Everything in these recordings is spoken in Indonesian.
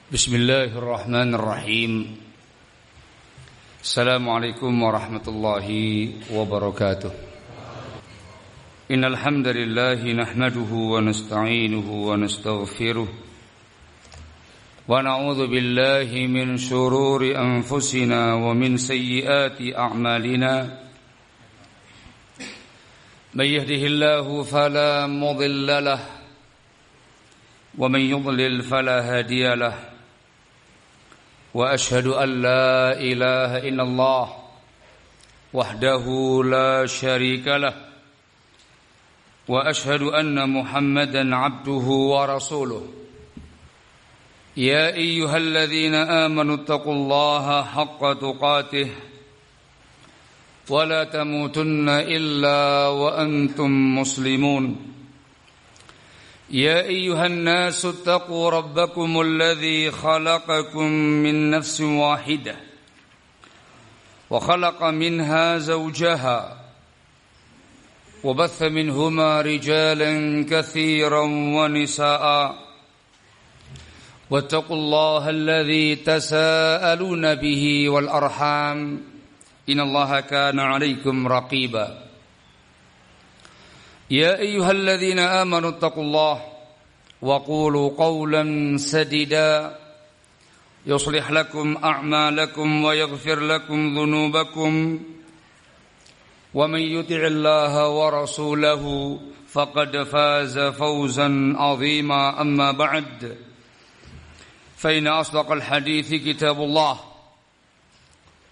Bismillahirrahmanirrahim. Assalamualaikum warahmatullahi wabarakatuh. Innal hamdalillah nahmaduhu wa nasta'inuhu wa nastaghfiruh wa na'udzu billahi min shururi anfusina wa min sayyiati a'malina. May yahdihillahu fala mudilla lahu wa man yudlil fala hadiya lahu. وأشهد أن لا إله إلا الله وحده لا شريك له وأشهد أن محمدا عبده ورسوله يا أيها الذين آمنوا اتقوا الله حق تقاته ولا تموتن إلا وأنتم مسلمون يا أيها الناس اتقوا ربكم الذي خلقكم من نفس واحدة وخلق منها زوجها وبث منهما رجالا كثيرا ونساء واتقوا الله الذي تساءلون به والأرحام إن الله كان عليكم رقيبا يا أيها الذين آمنوا اتقوا الله وقولوا قولا سديدا يصلح لكم أعمالكم ويغفر لكم ذنوبكم ومن يطع الله ورسوله فقد فاز فوزا عظيما أما بعد فإن أصدق الحديث كتاب الله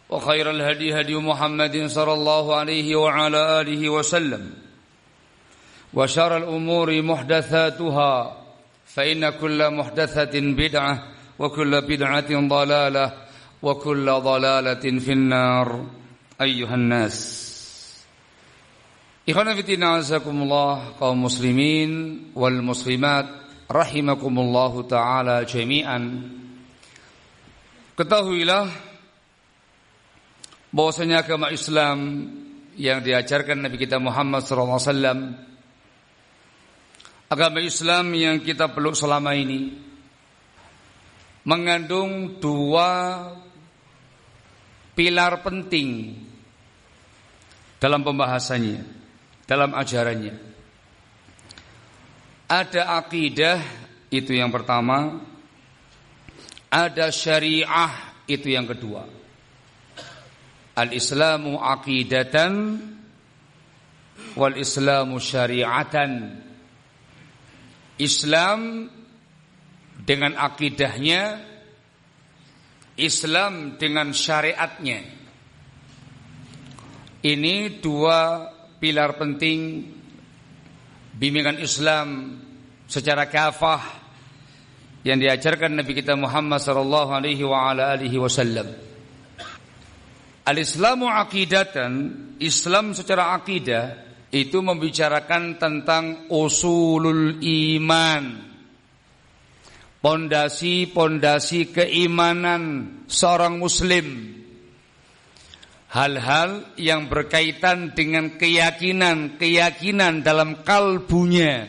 وخير الهدي هدي محمد صلى الله عليه وعلى آله وسلم وشر الأمور محدثاتها فإن كل محدثة بدعة وكل بدعة ضلالة وكل ضلالة في النار أيها الناس. Ikhwan fillah azakumullah, kaum muslimin wal muslimat rahimakumullahu ta'ala jami'an. Ketahuilah bahwasanya agama Islam yang diajarkan Nabi kita Muhammad sallallahu alaihi wasallam, agama Islam yang kita peluk selama ini, mengandung dua pilar penting dalam pembahasannya, dalam ajarannya. Ada akidah, itu yang pertama. Ada syariah, itu yang kedua. Al-Islamu aqidatan wal Islamu syari'atan. Islam dengan akidahnya, Islam dengan syariatnya. Ini dua pilar penting bimbingan Islam secara kafah yang diajarkan Nabi kita Muhammad sallallahu alaihi wa ala alihi wasallam. Al-Islamu aqidatan, Islam secara akidah itu membicarakan tentang usulul iman, pondasi-pondasi keimanan seorang muslim, hal-hal yang berkaitan dengan keyakinan dalam kalbunya,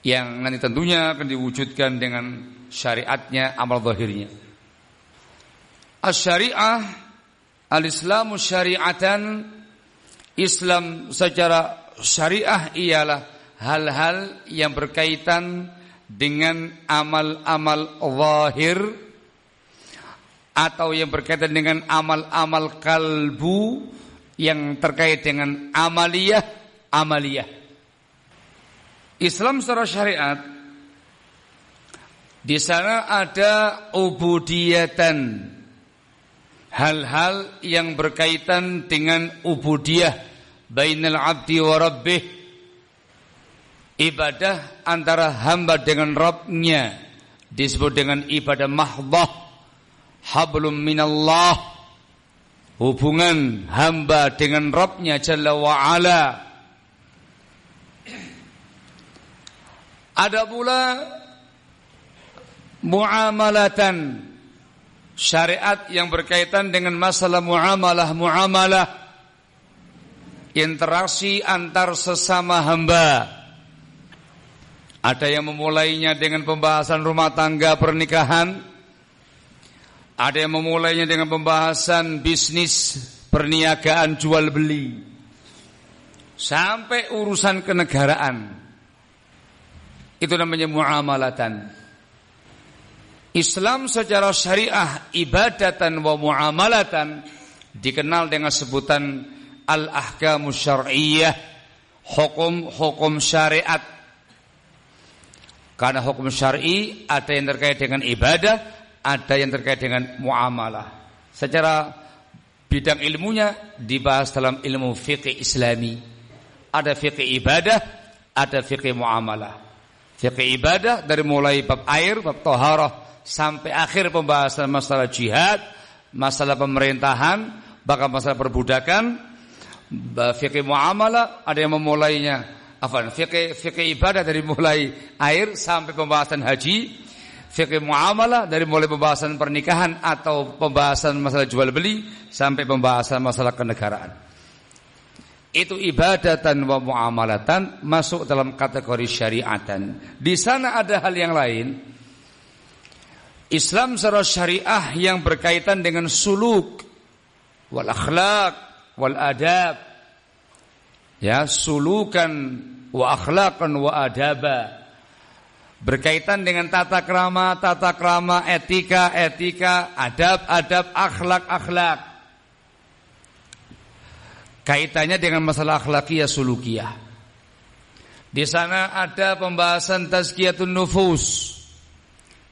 yang nanti tentunya akan diwujudkan dengan syariatnya, amal zahirnya. Asy-syari'ah, al-Islamu syari'atan, Islam secara syariah ialah hal-hal yang berkaitan dengan amal-amal zahir atau yang berkaitan dengan amal-amal kalbu yang terkait dengan amaliyah. Islam secara syariat, di sana ada ubudiyatan, hal-hal yang berkaitan dengan ubudiyah bainal abdi wa rabbih, ibadah antara hamba dengan Rabbnya, disebut dengan ibadah mahdhah, hablum minallah, hubungan hamba dengan Rabbnya jalla wa ala. Ada pula muamalatan, syariat yang berkaitan dengan masalah muamalah, interaksi antar sesama hamba. Ada yang memulainya dengan pembahasan rumah tangga pernikahan. Ada yang memulainya dengan pembahasan bisnis perniagaan jual beli. Sampai urusan kenegaraan. Itu namanya muamalatan. Islam secara syariah ibadatan wa muamalatan dikenal dengan sebutan al-ahkamus syar'iyyah, hukum-hukum syariat. Karena hukum syar'i ada yang terkait dengan ibadah, ada yang terkait dengan muamalah. Secara bidang ilmunya dibahas dalam ilmu fiqih Islami. Ada fiqih ibadah, ada fiqih muamalah. Fiqih ibadah dari mulai bab air, bab taharah sampai akhir pembahasan masalah jihad, masalah pemerintahan, bahkan masalah perbudakan. Fiqih muamalah ada yang memulainya fikih ibadah dari mulai air sampai pembahasan haji. Fikih muamalah dari mulai pembahasan pernikahan atau pembahasan masalah jual beli sampai pembahasan masalah kenegaraan. Itu ibadatan wa muamalatan, masuk dalam kategori syariatan. Di sana ada hal yang lain. Islam secara syariah yang berkaitan dengan suluk wal akhlak wal adab. Ya, sulukan wa akhlaqan wa adaba. Berkaitan dengan tata krama, etika, adab, akhlak. Kaitannya dengan masalah akhlakiyah sulukiyah. Di sana ada pembahasan tazkiyatun nufus,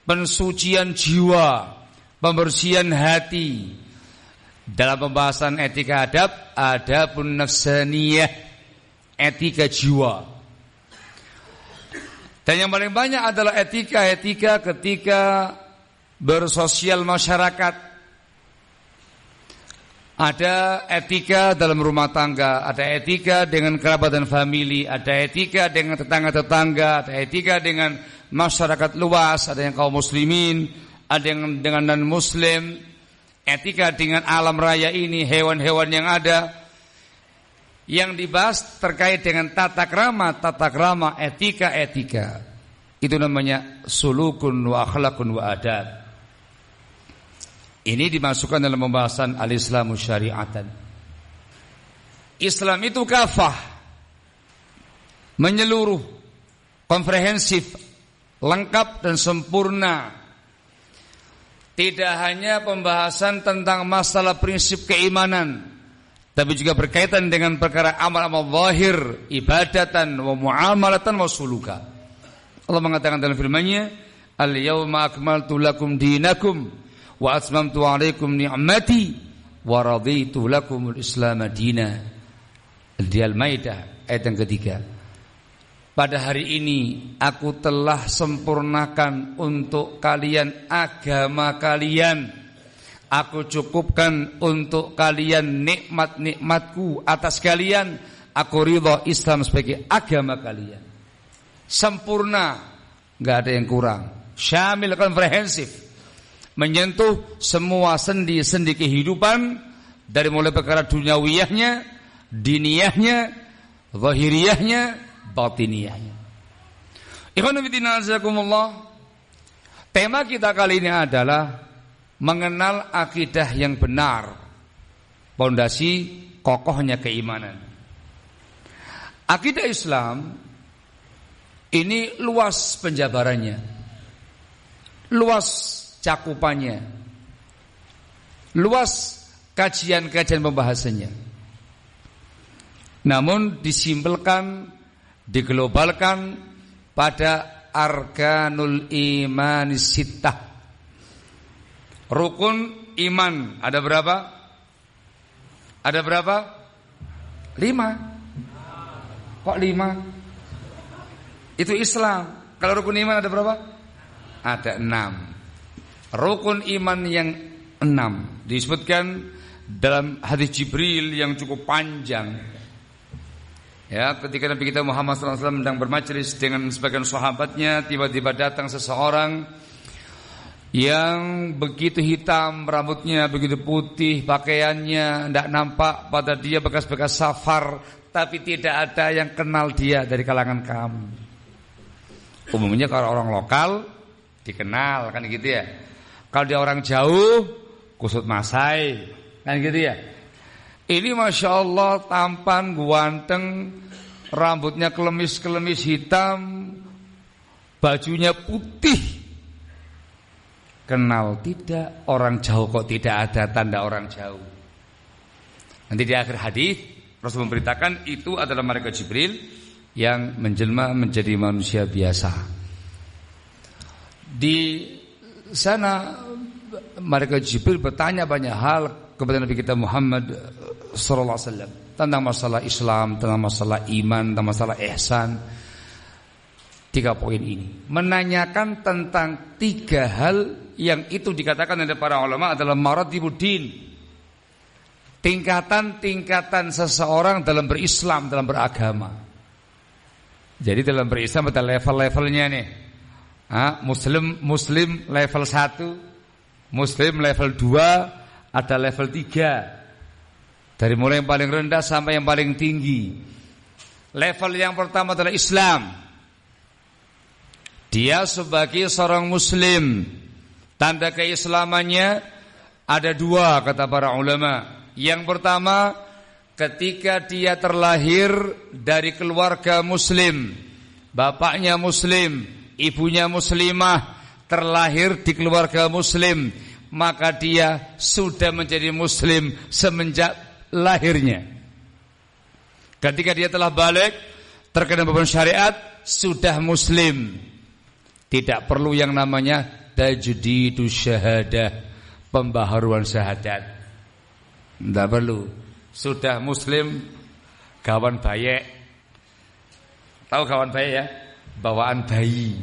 pensucian jiwa, pembersihan hati. Dalam pembahasan etika adabun nafsaniyah, etika jiwa. Dan yang paling banyak adalah etika ketika bersosial masyarakat. Ada etika dalam rumah tangga, ada etika dengan kerabat dan famili, ada etika dengan tetangga-tetangga, ada etika dengan masyarakat luas, ada yang kaum muslimin, ada yang dengan non-muslim, etika dengan alam raya ini, hewan-hewan yang ada. Yang dibahas terkait dengan tata krama, etika. Itu namanya sulukun wa akhlakun wa adab. Ini dimasukkan dalam pembahasan al-Islamu syariatan. Islam itu kafah, menyeluruh, komprehensif, lengkap dan sempurna. Tidak hanya pembahasan tentang masalah prinsip keimanan, tapi juga berkaitan dengan perkara amal-amal zahir, ibadatan wa muamalatan wa suluka. Allah mengatakan dalam firman-Nya, "Al-yauma akmaltu lakum dinakum wa atmamtu 'alaikum ni'mati wa raditu lakumul Islam dina." Di Al-Maidah ayat yang ketiga. Pada hari ini aku telah sempurnakan untuk kalian agama kalian. Aku cukupkan untuk kalian nikmat-nikmatku atas kalian. Aku ridha Islam sebagai agama kalian. Sempurna, enggak ada yang kurang. Syamil, komprehensif. Menyentuh semua sendi-sendi kehidupan, dari mulai perkara duniawiyahnya, diniyahnya, zahiriyahnya, batiniyahnya. Ikhwan fillah azakumullah. Tema kita kali ini adalah mengenal akidah yang benar, pondasi kokohnya keimanan. Akidah Islam ini luas penjabarannya, luas cakupannya, luas kajian-kajian pembahasannya. Namun disimpelkan, diglobalkan pada arkanul iman sittah. Rukun iman ada berapa? Ada berapa? 5. Kok 5? Itu Islam. Kalau rukun iman ada berapa? Ada 6. Rukun iman yang 6 disebutkan dalam hadis Jibril yang cukup panjang. Ya, ketika Nabi kita Muhammad SAW sedang bermajlis dengan sebagian sahabatnya, tiba-tiba datang seseorang yang begitu hitam, rambutnya begitu putih, pakaiannya tidak nampak pada dia bekas-bekas safar, tapi tidak ada yang kenal dia dari kalangan kamu. Umumnya kalau orang lokal dikenal kan gitu ya. Kalau dia orang jauh kusut masai kan gitu ya. Ini Masya Allah tampan, ganteng, rambutnya kelemis-kelemis hitam, bajunya putih. Kenal tidak? Orang jauh kok tidak ada tanda orang jauh. Nanti di akhir hadis Rasul memberitakan itu adalah malaikat Jibril yang menjelma menjadi manusia biasa. Di sana malaikat Jibril bertanya banyak hal kepada Nabi kita Muhammad sallallahu alaihi wasallam tentang masalah Islam, tentang masalah iman, tentang masalah ihsan. 3 poin ini menanyakan tentang 3 hal yang itu dikatakan oleh para ulama adalah maratibuddin, tingkatan-tingkatan seseorang dalam berislam, dalam beragama. Jadi dalam berislam ada level-levelnya nih. Muslim level 1, Muslim level 2, ada level 3. Dari mulai yang paling rendah sampai yang paling tinggi. Level yang pertama adalah Islam. Dia sebagai seorang muslim, tanda keislamannya ada 2 kata para ulama. Yang pertama, ketika dia terlahir dari keluarga muslim, bapaknya muslim, ibunya muslimah, terlahir di keluarga muslim, maka dia sudah menjadi muslim semenjak lahirnya. Ketika dia telah balik, terkena beban syariat, sudah muslim. Tidak perlu yang namanya tajdidus syahadah, pembaharuan syahadat. Tidak perlu. Sudah muslim, gawan bayek. Tahu gawan bayek ya? Bawaan bayi.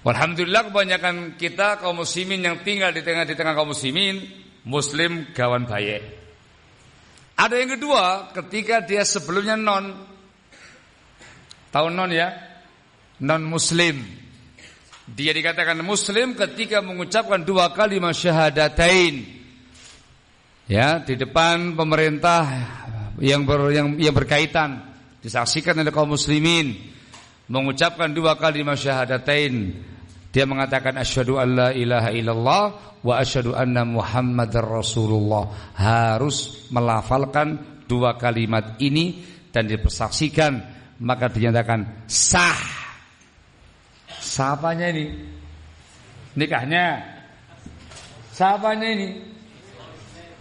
Alhamdulillah kebanyakan kita kaum muslimin yang tinggal di tengah kaum muslimin, muslim gawan bayek. Ada yang kedua, ketika dia sebelumnya tahu non ya? Non muslim. Dia dikatakan muslim ketika mengucapkan 2 kalimat syahadatain. Ya, di depan pemerintah yang berkaitan, disaksikan oleh kaum muslimin, mengucapkan 2 kalimat syahadatain. Dia mengatakan asyhadu an la ilaha illallah wa asyhadu anna muhammadar rasulullah. Harus melafalkan 2 kalimat ini dan dipersaksikan, maka dinyatakan sah. Siapanya ini? Nikahnya? Siapanya ini?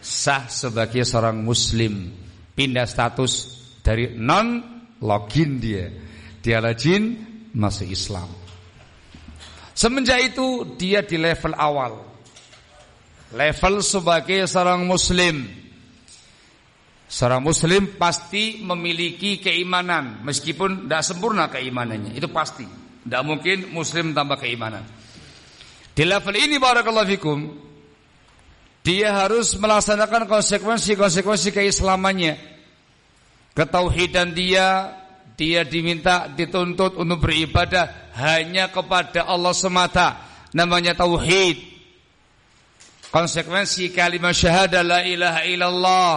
Sah sebagai seorang muslim. Pindah status dari non login dia login masuk Islam. Semenjak itu dia di level awal, level sebagai seorang muslim. Seorang muslim pasti memiliki keimanan, meskipun tidak sempurna keimanannya, itu pasti. Tidak mungkin muslim tambah keimanan. Di level ini barakallahu fikum, dia harus melaksanakan konsekuensi keislamannya. Ketauhidan dia diminta, dituntut untuk beribadah hanya kepada Allah semata. Namanya tauhid. Konsekuensi kalimat syahadah la ilaha illallah.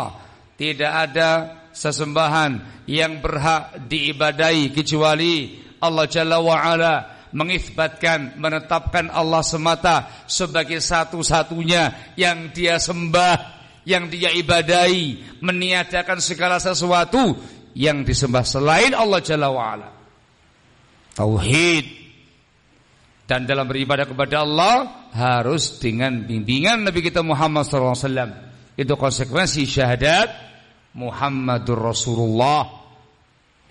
Tidak ada sesembahan yang berhak diibadahi kecuali Allah Jalla wa'ala, mengisbatkan, menetapkan Allah semata sebagai satu-satunya yang dia sembah, yang dia ibadahi, meniadakan segala sesuatu yang disembah selain Allah Jalla wa'ala. Tauhid. Dan dalam beribadah kepada Allah harus dengan bimbingan Nabi kita Muhammad SAW. Itu konsekuensi syahadat Muhammadur Rasulullah.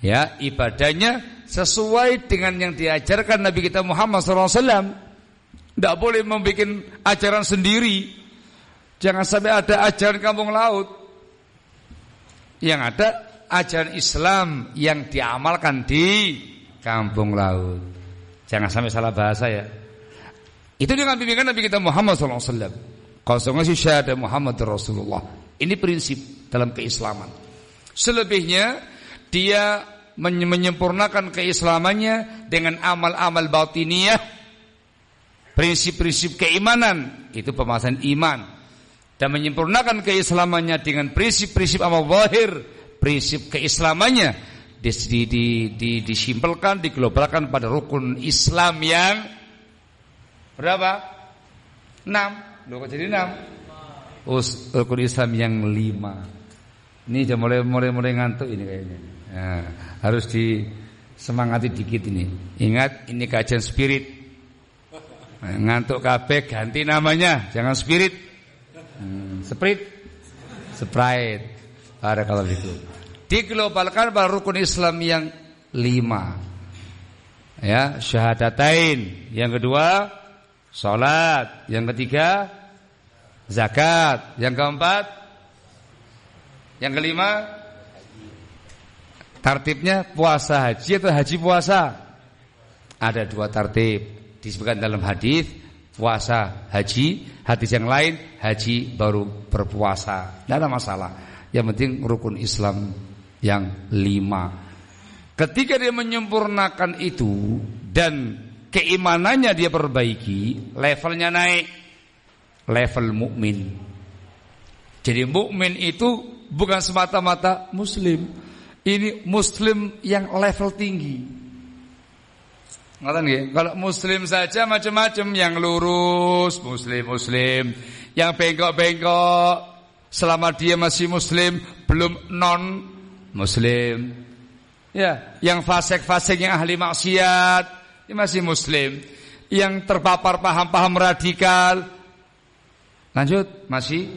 Ya, ibadahnya sesuai dengan yang diajarkan Nabi kita Muhammad SAW. Tidak boleh membuat ajaran sendiri. Jangan sampai ada ajaran kampung laut. Yang ada ajaran Islam yang diamalkan di kampung laut. Jangan sampai salah bahasa ya. Itu dengan bimbingan Nabi kita Muhammad SAW. Konsekuensi syahadat Muhammad Rasulullah. Ini prinsip dalam keislaman. Selebihnya dia menyempurnakan keislamannya dengan amal-amal batiniyah, prinsip-prinsip keimanan, itu pembahasan iman, dan menyempurnakan keislamannya dengan prinsip-prinsip amal zahir, prinsip keislamannya disimpelkan, diglobalkan pada rukun Islam yang berapa? 6. Loh kok jadi 6? Rukun Islam yang 5. Ini udah mulai ngantuk ini kayaknya. Nah, harus disemangati dikit ini. Ingat, ini kajian spirit. Nah, ngantuk kabeh ganti namanya, jangan spirit. Sprite. Barakallahu fikum. Diglobalkan pada rukun Islam yang 5. Ya, syahadatain. Yang kedua, salat. Yang ketiga, zakat. Yang keempat, yang kelima, tartibnya puasa haji atau haji puasa. Ada 2 tartib disebutkan dalam hadis, puasa haji, hadis yang lain haji baru berpuasa. Tidak ada masalah. Yang penting rukun Islam yang 5. Ketika dia menyempurnakan itu dan keimanannya dia perbaiki, levelnya naik, level mukmin. Jadi mukmin itu bukan semata-mata muslim. Ini muslim yang level tinggi. Ngerti nggih? Kalau muslim saja macam-macam, yang lurus muslim, yang bengkok-bengkok selama dia masih muslim belum non muslim. Ya, yang fasik-fasik, yang ahli maksiat, dia masih muslim. Yang terpapar paham-paham radikal, lanjut masih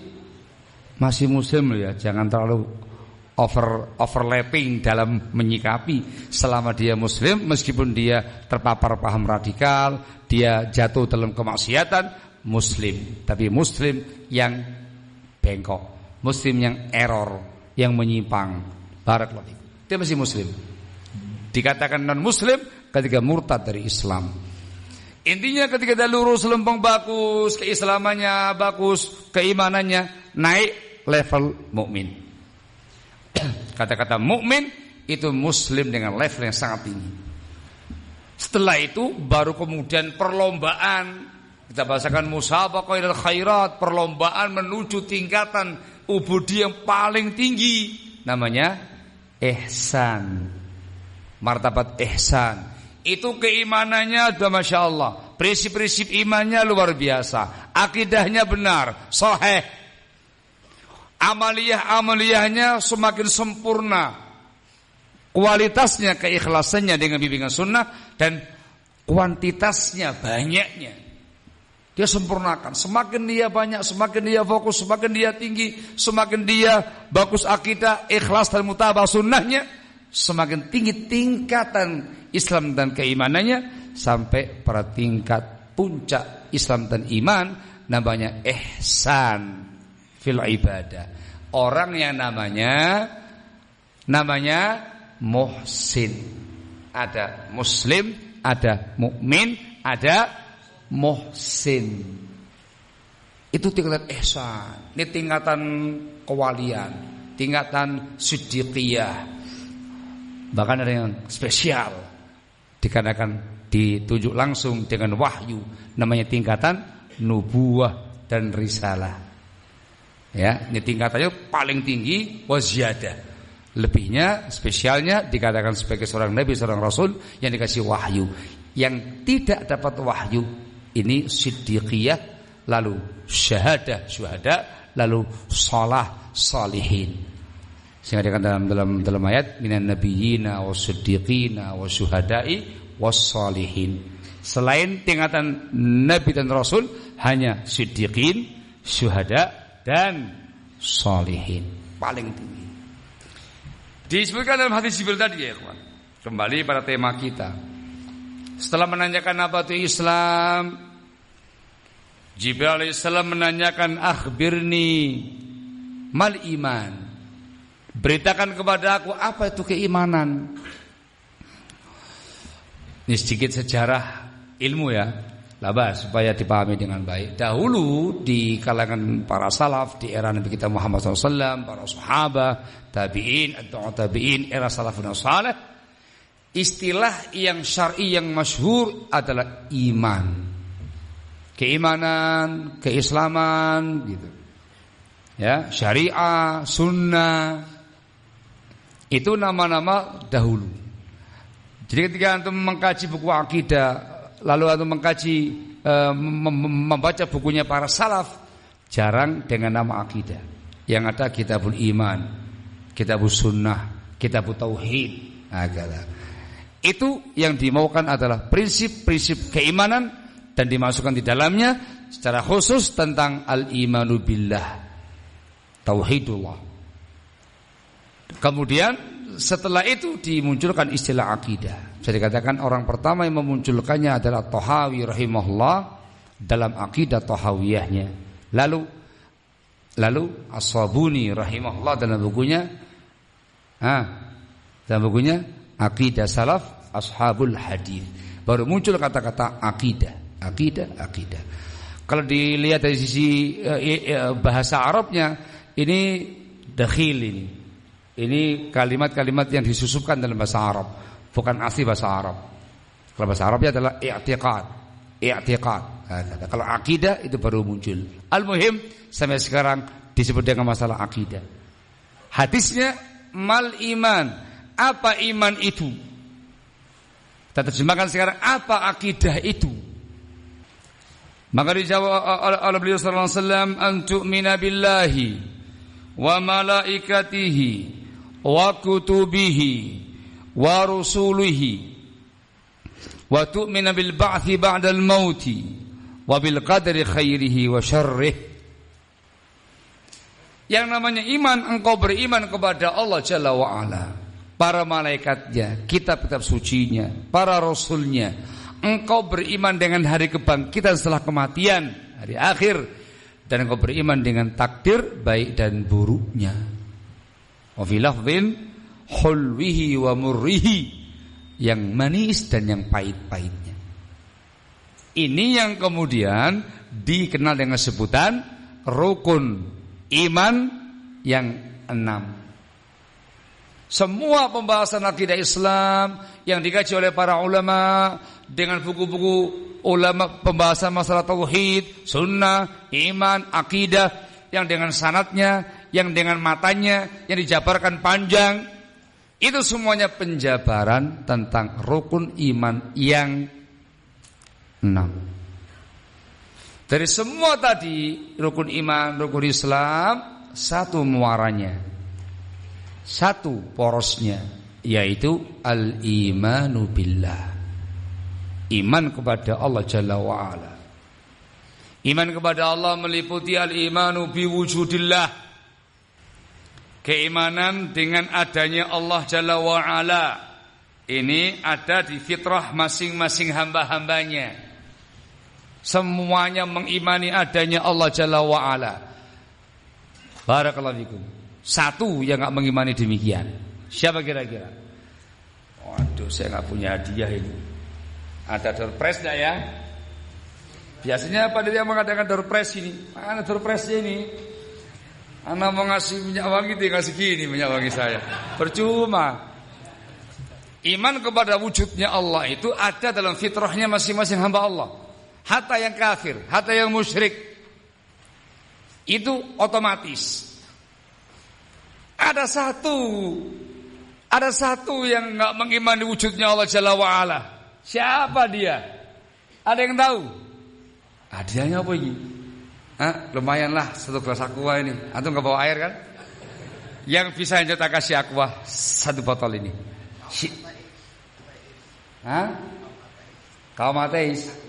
muslim ya. Jangan terlalu overlapping dalam menyikapi. Selama dia muslim, meskipun dia terpapar paham radikal, dia jatuh dalam kemaksiatan, muslim. Tapi muslim yang bengkok, muslim yang error, yang menyimpang. Barakallahu fikum. Dia masih muslim. Dikatakan non muslim ketika murtad dari Islam. Intinya ketika dia lurus lempeng bagus, keislamannya bagus, keimanannya naik, level mukmin. Kata-kata mukmin itu muslim dengan level yang sangat tinggi. Setelah itu baru kemudian perlombaan, kita bahasakan musabaqah ilal khairat, perlombaan menuju tingkatan ubudiyah yang paling tinggi, namanya ihsan. Martabat ihsan. Itu keimanannya sudah Masya Allah, prinsip-prinsip imannya luar biasa, akidahnya benar, sahih, amaliyahnya semakin sempurna, kualitasnya, keikhlasannya dengan bimbingan sunnah, dan kuantitasnya, banyaknya dia sempurnakan. Semakin dia banyak, semakin dia fokus, semakin dia tinggi, semakin dia bagus akidah, ikhlas dan mutabah sunnahnya, semakin tinggi tingkatan Islam dan keimanannya, sampai pada tingkat puncak Islam dan iman, namanya ihsan fil ibadah. Orang yang namanya muhsin. Ada muslim, ada mukmin, ada muhsin. Itu tingkatan ihsan. Ini tingkatan kewalian, tingkatan siddiqiyah. Bahkan ada yang spesial, dikarenakan ditunjuk langsung dengan wahyu, namanya tingkatan nubuwah dan risalah. Ya, ini tingkatannya paling tinggi, waziyadah. Lebihnya, spesialnya dikatakan sebagai seorang nabi, seorang rasul yang dikasih wahyu. Yang tidak dapat wahyu, ini siddiqiyah, lalu syuhada, lalu shalah, salihin. Sehingga dikatakan dalam ayat minan nabiyyina wasiddiqina wasyuhada'i wassalihin. Selain tingkatan nabi dan rasul, hanya siddiqin, syuhada dan salihin, paling tinggi. Disebutkan dalam hadis Jibril tadi ya, ikhwan. Kembali pada tema kita. Setelah menanyakan apa itu Islam, Jibril alaihissalam menanyakan akhbirni mal iman. Beritakan kepada aku apa itu keimanan. Ini sedikit sejarah ilmu ya, labas supaya dipahami dengan baik. Dahulu di kalangan para salaf di era Nabi kita Muhammad SAW, para sahabat, tabi'in, atau tabi'in, era salafun salih, istilah yang syar'i yang masyhur adalah iman. Keimanan, keislaman gitu. Ya, syariah, sunnah. Itu nama-nama dahulu. Jadi ketika antum mengkaji buku akidah, lalu antum mengkaji membaca bukunya para salaf, jarang dengan nama akidah. Yang ada kitabul iman, kitabus sunnah, kitabut tauhid. Itu yang dimaukan adalah prinsip-prinsip keimanan dan dimasukkan di dalamnya secara khusus tentang al-imanu billah, tauhidullah. Kemudian setelah itu dimunculkan istilah akidah. Bisa dikatakan orang pertama yang memunculkannya adalah Tahawi rahimahullah dalam akidah tahawiyahnya. Lalu As-Sabuni rahimahullah dalam bukunya Aqidah Salaf Ashabul Hadis. Baru muncul kata-kata akidah. Kalau dilihat dari sisi bahasa Arabnya, ini dakhil ini. Ini kalimat-kalimat yang disusupkan dalam bahasa Arab, bukan asli bahasa Arab. Kalau bahasa Arabnya adalah i'tiqad. Kalau akidah itu baru muncul. Al-muhim sampai sekarang disebut dengan masalah akidah. Hadisnya mal iman. Apa iman itu? Kita terjemahkan sekarang, apa akidah itu? Maka dijawab oleh beliau sallallahu alaihi wasallam, an tu'mina billahi wa malaikatihi wa kutubihi wa rusulihi wa tu'mina bil ba'thi ba'dal mauti wa bil qadri khairihi wa syarrih. Yang namanya iman, engkau beriman kepada Allah Jalla wa Ala, para malaikatnya, kitab-kitab sucinya, para rasulnya. Engkau beriman dengan hari kebangkitan setelah kematian, hari akhir, dan engkau beriman dengan takdir baik dan buruknya. Wa fi lafdhin hulwihi wa murrihi, yang manis dan yang pahit-pahitnya. Ini yang kemudian dikenal dengan sebutan rukun iman yang 6. Semua pembahasan akidah Islam yang dikaji oleh para ulama dengan buku-buku ulama pembahasan masalah tauhid, sunnah, iman, akidah, yang dengan sanadnya, yang dengan matanya, yang dijabarkan panjang, itu semuanya penjabaran tentang rukun iman yang 6. Dari semua tadi rukun iman, rukun Islam, satu muaranya, satu porosnya, yaitu al-imanu billah, iman kepada Allah Jalla wa'ala. Iman kepada Allah meliputi al-imanu biwujudillah, keimanan dengan adanya Allah Jalla wa'ala. Ini ada di fitrah masing-masing hamba-hambanya. Semuanya mengimani adanya Allah Jalla wa'ala. Barakallahu fikum. Satu yang gak mengimani demikian, siapa kira-kira? Waduh, saya gak punya hadiah ini. Ada door prize gak ya? Biasanya pada dia mengadakan door prize ini. Mana door prize ini? Anak mau ngasih minyak wangi, tinggal segini minyak wangi saya. Percuma. Iman kepada wujudnya Allah itu ada dalam fitrahnya masing-masing hamba Allah. Hatta yang kafir, hatta yang musyrik, itu otomatis. Ada satu yang gak mengimani wujudnya Allah Jalla wa'ala. Siapa dia? Ada yang tahu? Hadiahnya apa ini? Lumayan lah, 1 gelas aqua ini. Antum gak bawa air kan? Yang bisa kita kasih aqua 1 botol ini. Kaum ateis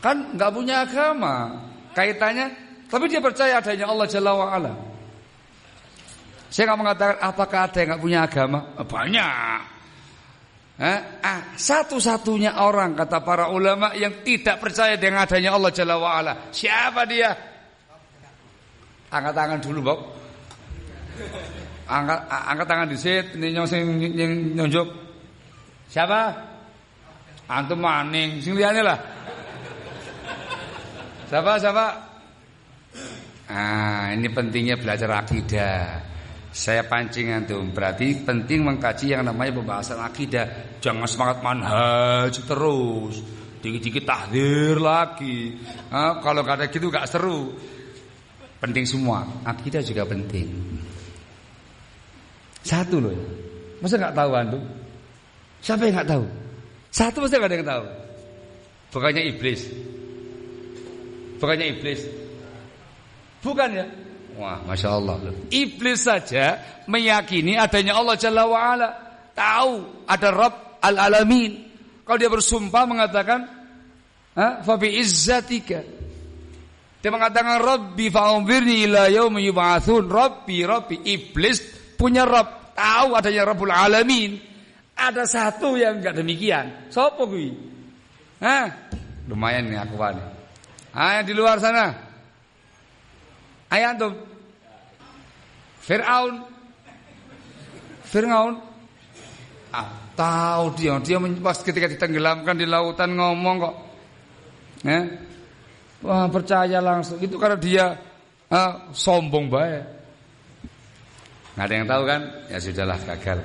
kan gak punya agama kaitannya, tapi dia percaya adanya Allah Jalla wa'ala. Saya gak mengatakan apakah ada yang gak punya agama. Banyak. Satu-satunya orang, kata para ulama, yang tidak percaya dengan adanya Allah Jalla wa'ala. Siapa dia? Angkat tangan dulu, Bob. Angkat tangan di situ, nyonjok. Siapa? Antum maning, sing liyane lah. Siapa? Ini pentingnya belajar akidah. Saya pancing antum, berarti penting mengkaji yang namanya pembahasan akidah. Jangan semangat manhaj terus, dikit-dikit tahdzir lagi. Kalau gak ada gitu gak seru. Penting semua, akidah juga penting. Satu loh ya. Masa nggak tahu antum? Siapa yang nggak tahu? Satu masa nggak ada yang tahu. Bukannya iblis. Bukannya iblis. Bukan ya? Wah, Masya Allah. Iblis saja meyakini adanya Allah Jalla wa'ala. Tahu ada Rabb al-alamin. Kalau dia bersumpah mengatakan fa bi izzatika. Dia mengatakan Rabbi fa'anzirni ila yaumi yub'atsun. Rabbi. Iblis punya Rabb. Tahu adanya Rabbul alamin. Ada satu yang enggak demikian. Sopo kuwi? Lumayan nih aku nih. Yang di luar sana. Ayo antum. Fir'aun. Tahu dia pas ketika ditenggelamkan di lautan ngomong kok. Wah, percaya langsung. Itu karena dia sombong baik. Nggak ada yang tahu kan? Ya sudahlah, gagal.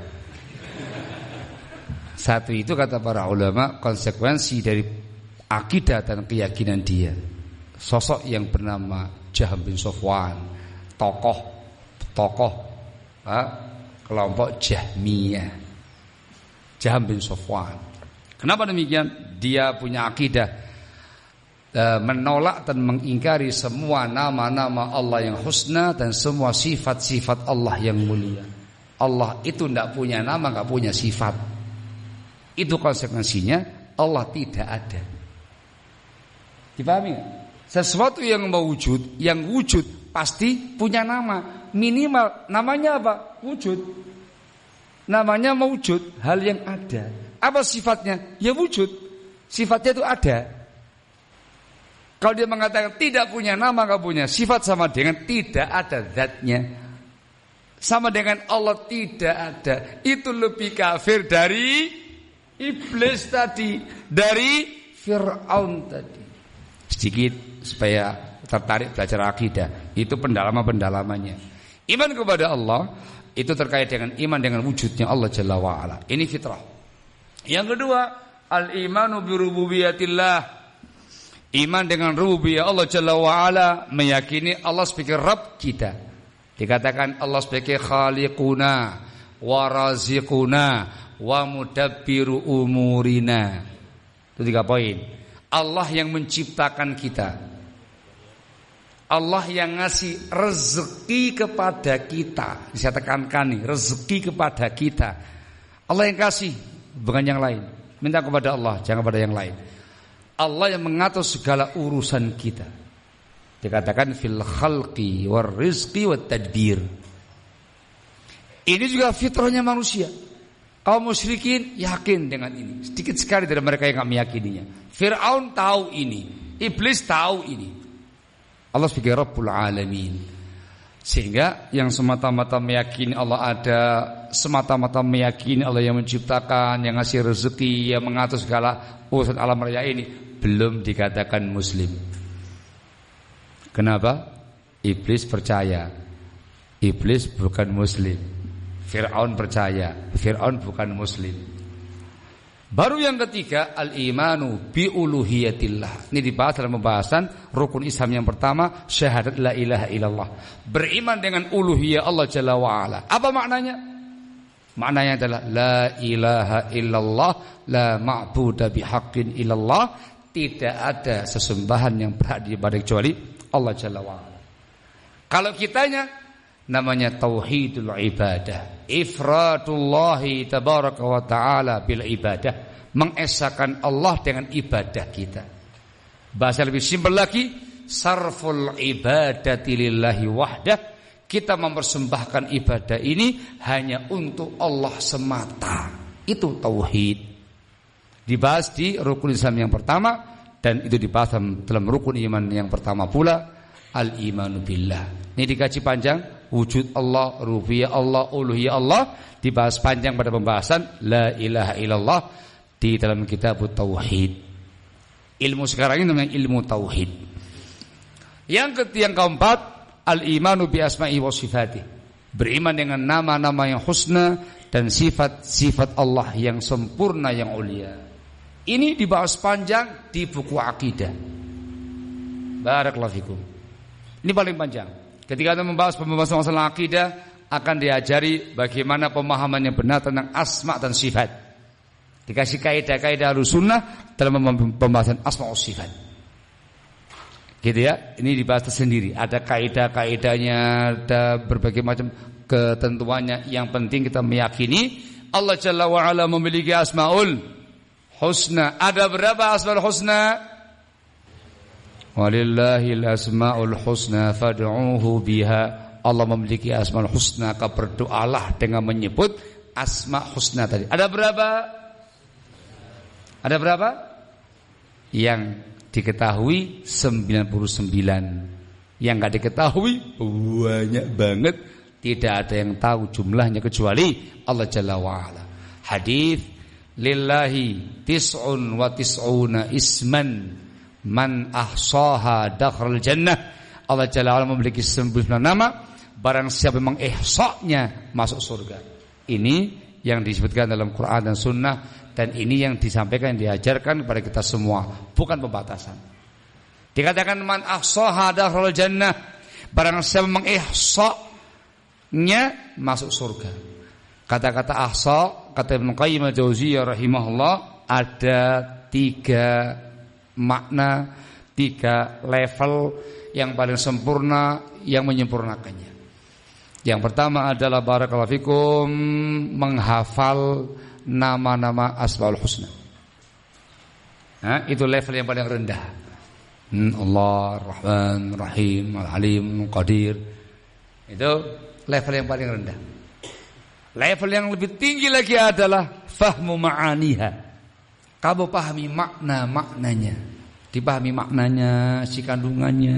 Satu itu kata para ulama konsekuensi dari akidah dan keyakinan dia. Sosok yang bernama Jahm bin Safwan, tokoh kelompok Jahmiyah. Jahm bin Safwan. Kenapa demikian? Dia punya akidah menolak dan mengingkari semua nama-nama Allah yang husna dan semua sifat-sifat Allah yang mulia. Allah itu tidak punya nama, tidak punya sifat. Itu konsekuensinya Allah tidak ada. Dipahami nggak? Sesuatu yang mewujud, yang wujud pasti punya nama. Minimal namanya apa? Wujud. Namanya mewujud, hal yang ada. Apa sifatnya? Ya wujud. Sifatnya itu ada. Kalau dia mengatakan tidak punya nama, gak punya sifat, sama dengan tidak ada zatnya. Sama dengan Allah tidak ada. Itu lebih kafir dari iblis tadi, dari Fir'aun tadi. Sedikit supaya tertarik belajar akidah. Itu pendalaman-pendalamannya. Iman kepada Allah itu terkait dengan iman dengan wujudnya Allah Jalla wa'ala. Ini fitrah. Yang kedua, al-imanu bi rububiyatillah. Iman dengan rububiyah Allah Jalla wa'ala, meyakini Allah sebagai Rabb kita. Dikatakan Allah sebagai khaliquna wa raziquna wa mudabbiru umurina. Itu 3 poin. Allah yang menciptakan kita. Allah yang ngasih rezeki kepada kita. Saya tekankan nih, rezeki kepada kita. Allah yang kasih, bukan yang lain. Minta kepada Allah, jangan kepada yang lain. Allah yang mengatur segala urusan kita. Dikatakan fil khalqi war rizqi wat tadbir. Ini juga fitrahnya manusia. Kaum musyrikin yakin dengan ini. Sedikit sekali dari mereka yang enggak meyakininya. Fir'aun tahu ini, iblis tahu ini. Allah sebagai Rabbul Alamin. Sehingga yang semata-mata meyakini Allah ada, semata-mata meyakini Allah yang menciptakan, yang ngasih rezeki, yang mengatur segala urusan alam raya ini, belum dikatakan muslim. Kenapa? Iblis percaya. Iblis bukan muslim. Fir'aun percaya. Fir'aun bukan muslim. Baru yang ketiga, al-imanu bi uluhiyatillah. Ini dibahas dalam pembahasan rukun Islam yang pertama, syahadat la ilaha illallah. Beriman dengan uluhiyah Allah Jalla wa'ala. Apa maknanya? Maknanya adalah la ilaha illallah, la ma'budu bihaqqin illallah. Tidak ada sesembahan yang berhak diibadahi kecuali Allah Jalla wa'ala. Kalau kitanya namanya tauhidul ibadah. Ifratullahi tabaraka wa ta'ala bil ibadah. Mengesahkan Allah dengan ibadah kita. Bahasa lebih simpel lagi, sarful ibadati lillahi wahdah. Kita mempersembahkan ibadah ini hanya untuk Allah semata. Itu tauhid. Dibahas di rukun Islam yang pertama, dan itu dibahas dalam rukun iman yang pertama pula, al-imanu billah. Ini dikaji panjang, wujud Allah, rububiyah Allah, uluhiyah Allah, dibahas panjang pada pembahasan la ilaha illallah di dalam kitab tauhid. Ilmu sekarang ini namanya ilmu tauhid. Yang keempat, al-imanu bi asma'i wa sifatih. Beriman dengan nama-nama yang husna dan sifat-sifat Allah yang sempurna, yang ulia. Ini dibahas panjang di buku akidah. Barakallahu fikum. Ini paling panjang. Ketika kita membahas pembahasan masalah akidah, akan diajari bagaimana pemahaman yang benar tentang asma dan sifat. Dikasih kaidah-kaidah Ahlussunnah dalam pembahasan asma dan sifat. Gitu ya. Ini dibahas sendiri. Ada kaidah-kaidahnya, ada berbagai macam ketentuannya. Yang penting kita meyakini Allah Jalla wa Ala memiliki asmaul husna. Ada berapa asmaul husna? Walillahil asmaul husna fad'uuhu biha. Allah memiliki asmaul husna, maka berdoalah dengan menyebut asma husna tadi. Ada berapa? Ada berapa? Yang diketahui 99. Yang enggak diketahui banyak banget. Tidak ada yang tahu jumlahnya kecuali Allah Jalla wa Ala. Hadis lillahi tis'un wa tis'una isman man ahsaha dakhala jannah. Allah Jalla wa Ala memiliki 99 nama. Barang siapa memang ihsa'nya masuk surga. Ini yang disebutkan dalam Quran dan Sunnah, dan ini yang disampaikan, yang diajarkan kepada kita semua, bukan pembatasan. Dikatakan man ahsaha dakhala jannah. Barang siapa memang ihsa'nya masuk surga. Kata-kata ahsa, kata Ibnu Qayyim al-Jauziyah rahimahullah, ada 3 makna, 3 level yang paling sempurna, yang menyempurnakannya. Yang pertama adalah barakallahu fikum, menghafal nama-nama asmaul husna. Itu level yang paling rendah. Allah, Rahman, Rahim, Al-Alim, Qadir. Itu level yang paling rendah. Level yang lebih tinggi lagi adalah fahmu ma'aniha. Kamu pahami maknanya. Dipahami maknanya, si kandungannya.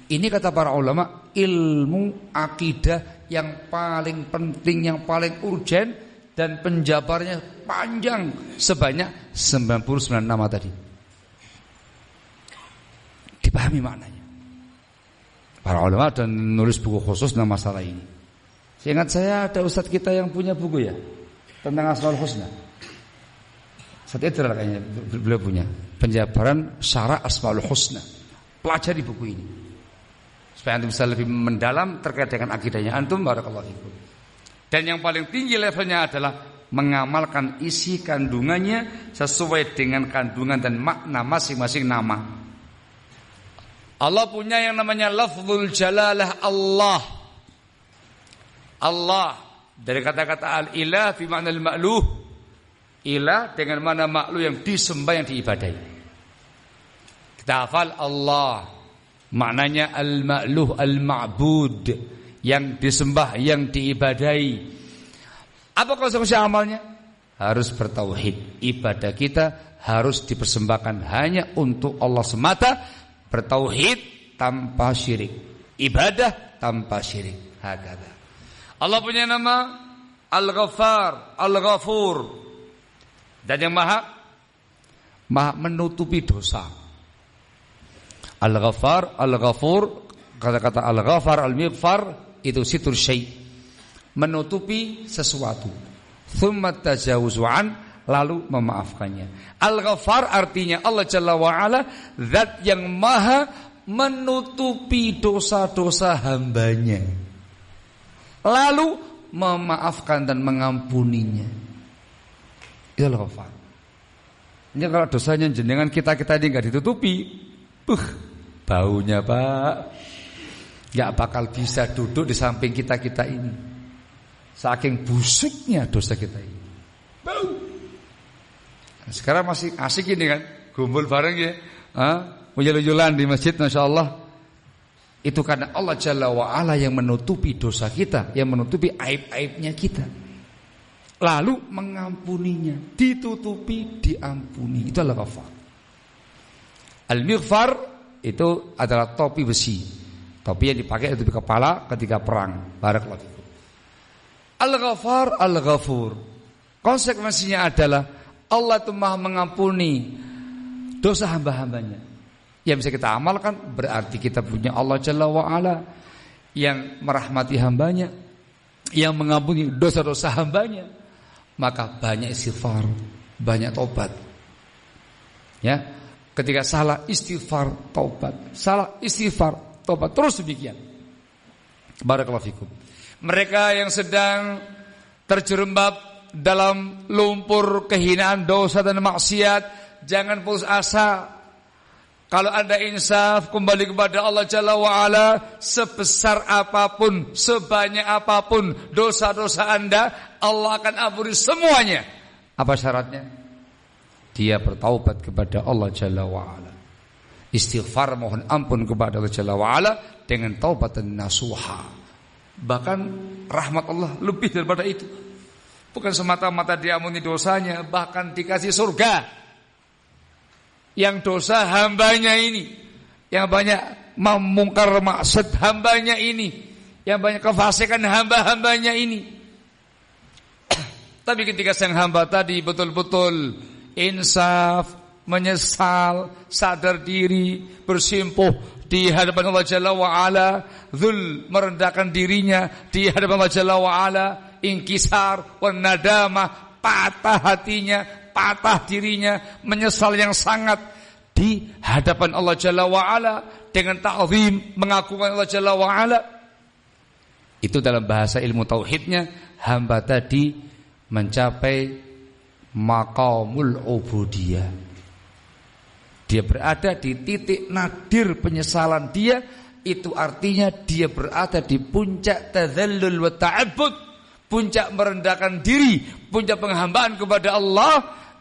Ini kata para ulama, ilmu akidah yang paling penting, yang paling urgen, dan penjabarnya panjang sebanyak 99 nama tadi. Dipahami maknanya. Para ulama dan nulis buku khusus tentang masalah ini. Seingat saya ada ustadz kita yang punya buku ya tentang Asmaul Husna. Ustadz Idrar kayaknya beliau punya penjabaran syarah Asmaul Husna. Pelajari buku ini supaya antum bisa lebih mendalam terkait dengan akidahnya antum, barakallahu fikum. Dan yang paling tinggi levelnya adalah mengamalkan isi kandungannya sesuai dengan kandungan dan makna masing-masing nama. Allah punya yang namanya lafzul jalalah Allah. Allah dari kata-kata al-ilah fi makna al-ma'luh. Ilah dengan mana makhluk yang disembah, yang diibadahi. Kita hafal Allah, maknanya al-ma'luh, al-ma'bud, yang disembah, yang diibadahi. Apa konsekuensi amalnya? Harus bertauhid. Ibadah kita harus dipersembahkan hanya untuk Allah semata. Bertauhid tanpa syirik, ibadah tanpa syirik. Hakada. Allah punya nama Al-Ghaffar, Al-Ghafur, dan yang maha menutupi dosa. Al-Ghaffar, Al-Ghafur, kata-kata Al-Ghaffar, Al-Mighfar itu situr syai', menutupi sesuatu. Tsumma tajawuzu an, lalu memaafkannya. Al-Ghaffar artinya Allah Jalla wa Ala, zat yang maha menutupi dosa-dosa hambanya, lalu memaafkan dan mengampuninya. Itu Al-Ghaffar. Ini kalau dosanya jenengan kita ini enggak ditutupi, baunya Pak, enggak bakal bisa duduk di samping kita ini. Saking busuknya dosa kita ini. Bau. Sekarang masih asik ini kan, kumpul bareng ya, uyul-uyulan di masjid, masya Allah. Itu karena Allah Jalla wa Ala yang menutupi dosa kita, yang menutupi aib-aibnya kita, lalu mengampuninya, ditutupi, diampuni. Itu adalah Ghaffar. Al-Mighfar itu adalah topi besi, topi yang dipakai di kepala ketika perang. Barakallahu fikum. Al-Ghaffar, Al-Ghafur, konsekuensinya adalah Allah itu maha mengampuni dosa hamba-hambanya. Yang bisa kita amalkan berarti kita punya Allah Jalla wa Ala yang merahmati hambanya, yang mengampuni dosa-dosa hambanya. Maka banyak istighfar, banyak taubat. Ya, ketika salah istighfar, taubat, salah istighfar, taubat, terus demikian. Barakallahu fikum. Mereka yang sedang terjerembab dalam lumpur kehinaan, dosa dan maksiat, jangan putus asa. Kalau Anda insaf kembali kepada Allah Jalla wa'ala, sebesar apapun, sebanyak apapun dosa-dosa Anda, Allah akan ampuni semuanya. Apa syaratnya? Dia bertaubat kepada Allah Jalla wa'ala, istighfar, mohon ampun kepada Allah Jalla wa'ala dengan taubatan nasuha. Bahkan rahmat Allah lebih daripada itu. Bukan semata-mata diampuni dosanya, bahkan dikasih surga. Yang dosa hambanya ini, yang banyak memungkar maksud hambanya ini, yang banyak kefasikan hamba-hambanya ini. Tapi ketika sang hamba tadi betul-betul insaf, menyesal, sadar diri, bersimpuh di hadapan Allah Jalla wa'ala, dzul, merendahkan dirinya di hadapan Allah Jalla wa'ala, inkisar, wanadamah, patah hatinya, patah dirinya, menyesal yang sangat di hadapan Allah Jalla wa'ala, dengan ta'zim, mengagungkan Allah Jalla wa'ala. Itu dalam bahasa ilmu tauhidnya, hamba tadi mencapai maqamul ubudiyah. Dia berada di titik nadir penyesalan dia. Itu artinya dia berada di puncak tadzallul wa ta'abbud, puncak merendahkan diri, puncak penghambaan kepada Allah.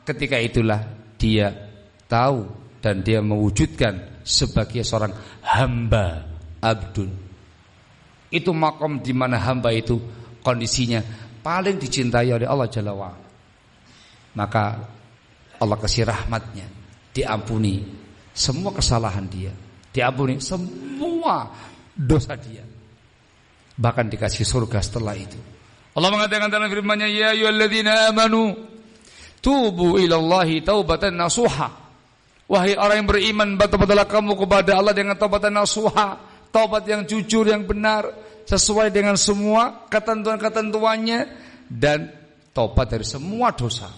Ketika itulah dia tahu dan dia mewujudkan sebagai seorang hamba abdun. Itu makom di mana hamba itu kondisinya paling dicintai oleh Allah Jalla wa'ala. Maka Allah kasih rahmatnya, diampuni semua kesalahan dia, diampuni semua dosa dia, bahkan dikasih surga setelah itu. Allah mengatakan dalam firman-Nya, ya ayyuhalladzina amanu tubu ilallahi taubatan nasuha. Wahai orang yang beriman, bertobatlah kamu kepada Allah dengan taubatan nasuha, taubat yang jujur, yang benar, sesuai dengan semua ketentuan-ketentuannya, dan taubat dari semua dosa.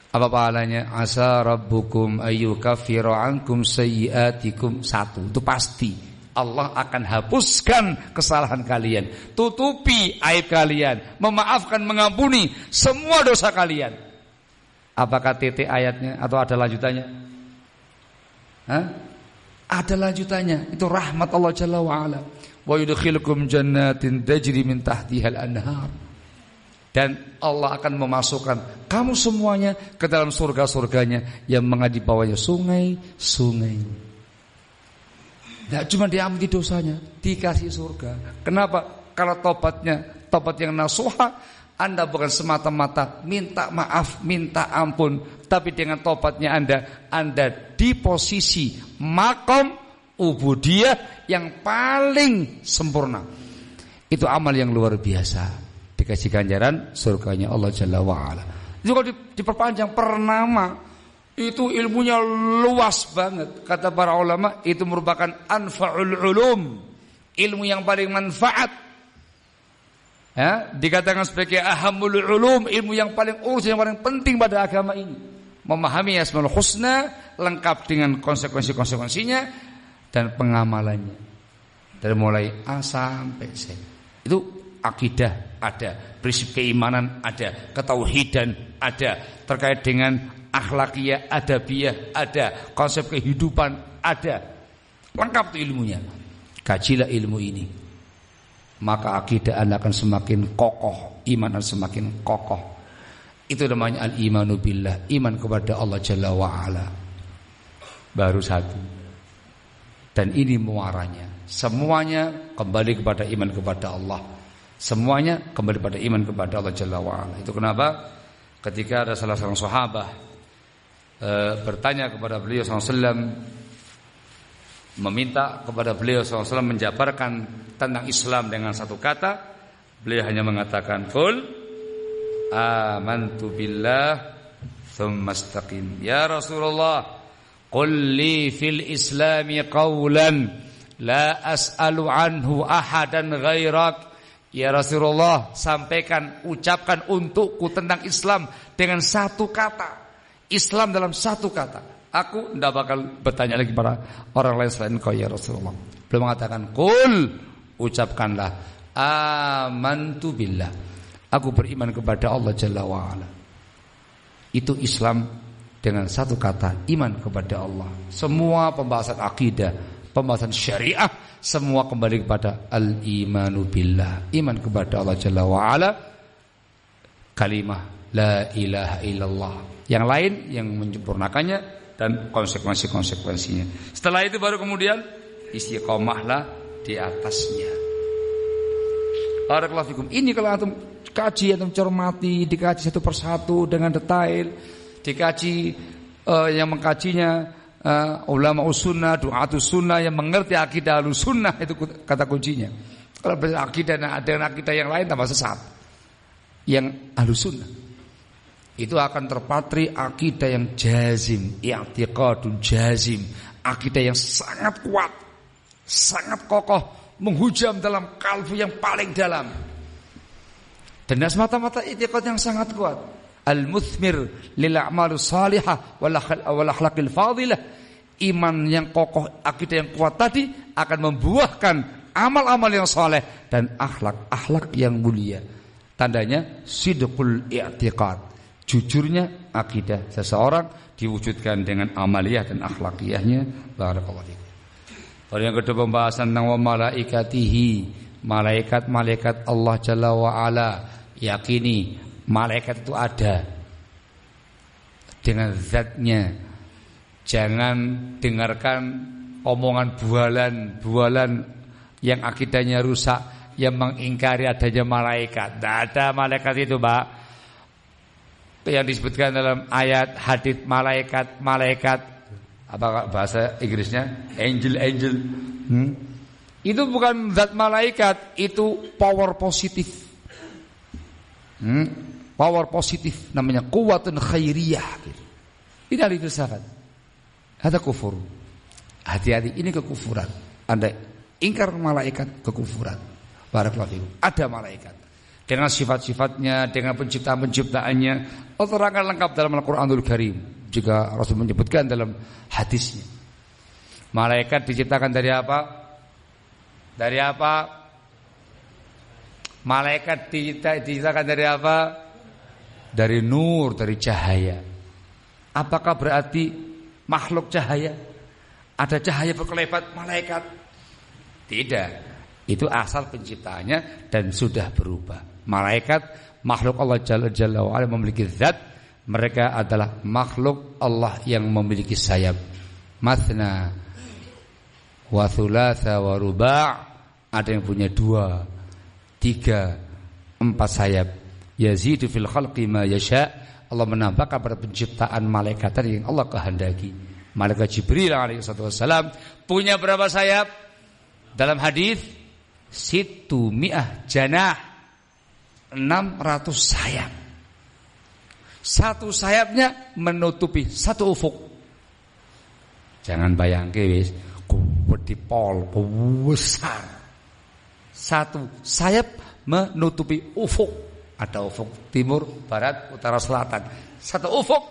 Apa pahalanya? Asa rabbukum ayyukaffira ankum sayyiatikum. Satu, itu pasti Allah akan hapuskan kesalahan kalian, tutupi aib kalian, memaafkan, mengampuni semua dosa kalian. Apakah titik ayatnya atau ada lanjutannya? Hah? Ada lanjutannya. Itu rahmat Allah Jalla wa'ala. Wa yudkhilukum jannatin tajri min tahtihal anhar. Dan Allah akan memasukkan kamu semuanya ke dalam surga-surganya yang mengalir bawahnya sungai-sungai. Tidak cuma diampuni dosanya, dikasih surga. Kenapa? Kalau tobatnya tobat yang nasuha, Anda bukan semata-mata minta maaf, minta ampun, tapi dengan tobatnya Anda di posisi makom ubudiyah yang paling sempurna. Itu amal yang luar biasa. Dikasih ganjaran surganya Allah Jalla wa'ala. Itu kalau diperpanjang per nama, itu ilmunya luas banget. Kata para ulama, itu merupakan anfa'ul ulum, ilmu yang paling manfaat. Ya, dikatakan sebagai ahamul ulum, ilmu yang paling urus, yang paling penting pada agama ini. Memahami Asmaul Husna lengkap dengan konsekuensi-konsekuensinya dan pengamalannya. Dari mulai A sampai Z. Itu akidah ada, prinsip keimanan ada, ketauhidan ada, terkait dengan akhlakiyah, adabiyah ada, konsep kehidupan ada. Lengkap itu ilmunya. Kajilah ilmu ini, maka akidah Anda akan semakin kokoh, iman Anda semakin kokoh. Itu namanya al-imanu billah, iman kepada Allah Jalla wa'ala. Baru satu. Dan ini muaranya. Semuanya kembali kepada iman kepada Allah. Semuanya kembali pada iman kepada Allah Jalla wa'ala. Itu kenapa ketika ada salah seorang sahabat bertanya kepada beliau SAW, meminta kepada beliau SAW menjabarkan tentang Islam dengan satu kata, beliau hanya mengatakan qul amantu billah tsumma istaqim. Ya Rasulullah, qul li fil islami qawlan la as'alu anhu ahadan ghairak. Ya Rasulullah, sampaikan, ucapkan untukku tentang Islam dengan satu kata. Islam dalam satu kata. Aku tidak bakal bertanya lagi pada orang lain selain kau ya Rasulullah. Beliau mengatakan qul, ucapkanlah amantu billah. Aku beriman kepada Allah Jalla wa Ala. Itu Islam dengan satu kata, iman kepada Allah. Semua pembahasan akidah, pembahasan syariah, semua kembali kepada al-imanu billah. Iman kepada Allah Jalla wa Ala. Kalimah la ilaha illallah. Yang lain yang menyempurnakannya dan konsekuensi-konsekuensinya. Setelah itu baru kemudian istiqomahlah di atasnya. Barakallahu fikum. Ini kalau antum kaji, antum cermati, dikaji satu persatu dengan detail, dikaji yang mengkajinya ulama sunnah, du'atus sunnah yang mengerti akidah sunnah, itu kata kuncinya. Kalau berakidah dengan akidah yang lain tambah sesat. Yang sunnah itu akan terpatri akidah yang jazim, i'tiqadun jazim, akidah yang sangat kuat, sangat kokoh, menghujam dalam kalbu yang paling dalam. Dan semata-mata i'tiqad yang sangat kuat. Al-muthmir lil a'malus salihah wal akhlaqil fadilah. Iman yang kokoh, akidah yang kuat tadi akan membuahkan amal-amal yang saleh dan akhlak yang mulia. Tandanya sidqul i'tiqad, jujurnya akidah seseorang diwujudkan dengan amaliyah dan akhlakiyahnya. Barakallahu fiik. Pada yang kedua pembahasan tentang malaikatihi, malaikat Allah Jalla wa Ala. Yakini malaikat itu ada dengan zatnya. Jangan dengarkan omongan bualan yang akidahnya rusak, yang mengingkari adanya malaikat. Tidak ada malaikat itu, Pak. Yang disebutkan dalam ayat hadits malaikat apa bahasa Inggrisnya? Angel. Itu bukan zat malaikat, itu power positif. Power positif namanya quwwatun khairiyah gitu. Ini ahli filsafat. Ada kufur. Hati-hati, ini kekufuran. Anda ingkar malaikat, kekufuran. Barakallahu fiikum. Ada malaikat dengan sifat-sifatnya, dengan penciptaan-penciptaannya. Allah terangkan lengkap dalam Al-Qur'anul Karim. Juga Rasul menyebutkan dalam hadisnya. Malaikat diciptakan dari apa? Dari apa? Malaikat diciptakan dari apa? Dari nur, dari cahaya. Apakah berarti makhluk cahaya? Ada cahaya berkelebat malaikat? Tidak. Itu asal penciptaannya dan sudah berubah. Malaikat makhluk Allah Jalla wa Ala memiliki zat. Mereka adalah makhluk Allah yang memiliki sayap. Mathna wa thulatha wa ruba'. Ada yang punya 2, 3, 4 sayap. Yazidu fil khalqi ma yasha'. Allah menambahkan pada penciptaan malaikat tadi yang Allah kehendaki. Malaikat Jibril alaihi wasallam punya berapa sayap? Dalam hadis 600 janah, 600 sayap. Satu sayapnya menutupi satu ufuk. Jangan bayangke wis gede pol besar. Satu sayap menutupi ufuk. Ada ufuk timur, barat, utara, selatan. Satu ufuk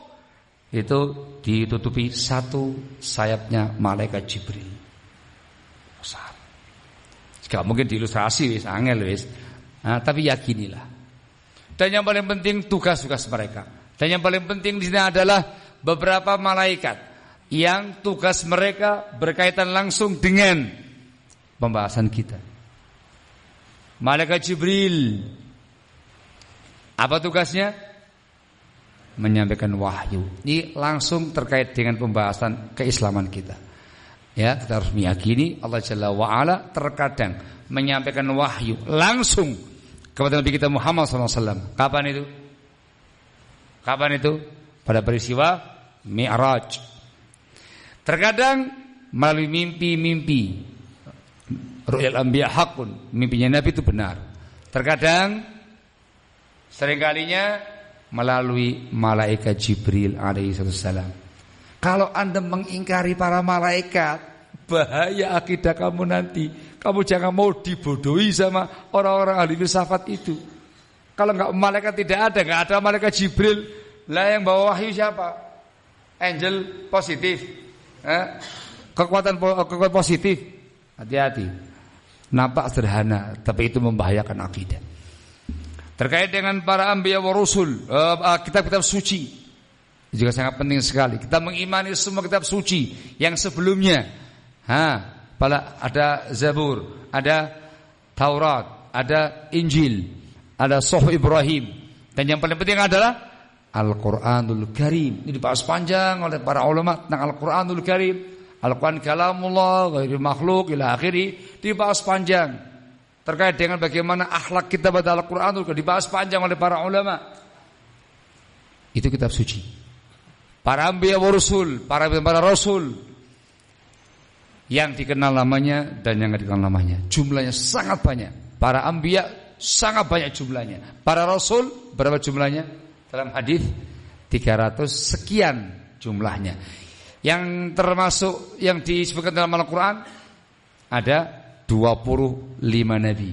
itu ditutupi satu sayapnya malaikat Jibril. Besar. Gak mungkin diilustrasi wis angel wis. Nah, tapi yakinilah. Dan yang paling penting tugas-tugas mereka. Dan yang paling penting di sini adalah beberapa malaikat yang tugas mereka berkaitan langsung dengan pembahasan kita. Malaikat Jibril, apa tugasnya? Menyampaikan wahyu. Ini langsung terkait dengan pembahasan keislaman kita. Ya, kita harus meyakini Allah Jalla wa Ala terkadang menyampaikan wahyu langsung kepada Nabi kita Muhammad SAW. Kapan itu? Kapan itu? Pada peristiwa Mi'raj. Terkadang melalui mimpi-mimpi. Ru'yal anbiya hakun. Mimpinya Nabi itu benar. Terkadang seringkalinya melalui malaikat Jibril alaihi salam. Kalau Anda mengingkari para malaikat, bahaya akidah kamu nanti. Kamu jangan mau dibodohi sama orang-orang ahli filsafat itu. Kalau malaikat tidak ada, enggak ada malaikat Jibril, lah yang bawa wahyu siapa? Angel positif. Kekuatan positif. Hati-hati. Nampak sederhana, tapi itu membahayakan akidah. Terkait dengan para anbiya wa rusul, kitab-kitab suci juga sangat penting sekali. Kita mengimani semua kitab suci yang sebelumnya. Ada Zabur, ada Taurat, ada Injil, ada Suhuf Ibrahim, dan yang paling penting adalah Al-Quranul Karim. Ini dibahas panjang oleh para ulama tentang Al-Quranul Karim. Al-Quran kalamullah, ghairu makhluk, ila akhiri, dibahas panjang. Terkait dengan bagaimana akhlak kita pada Al-Quranul Karim, dibahas panjang oleh para ulama. Itu kitab suci. Para anbiya wa rasul, para rasul yang dikenal namanya dan yang tidak dikenal namanya. Jumlahnya sangat banyak. Para anbiya sangat banyak jumlahnya. Para rasul berapa jumlahnya? Dalam hadis 300 sekian jumlahnya. Yang termasuk yang disebutkan dalam Al-Quran ada 25 nabi.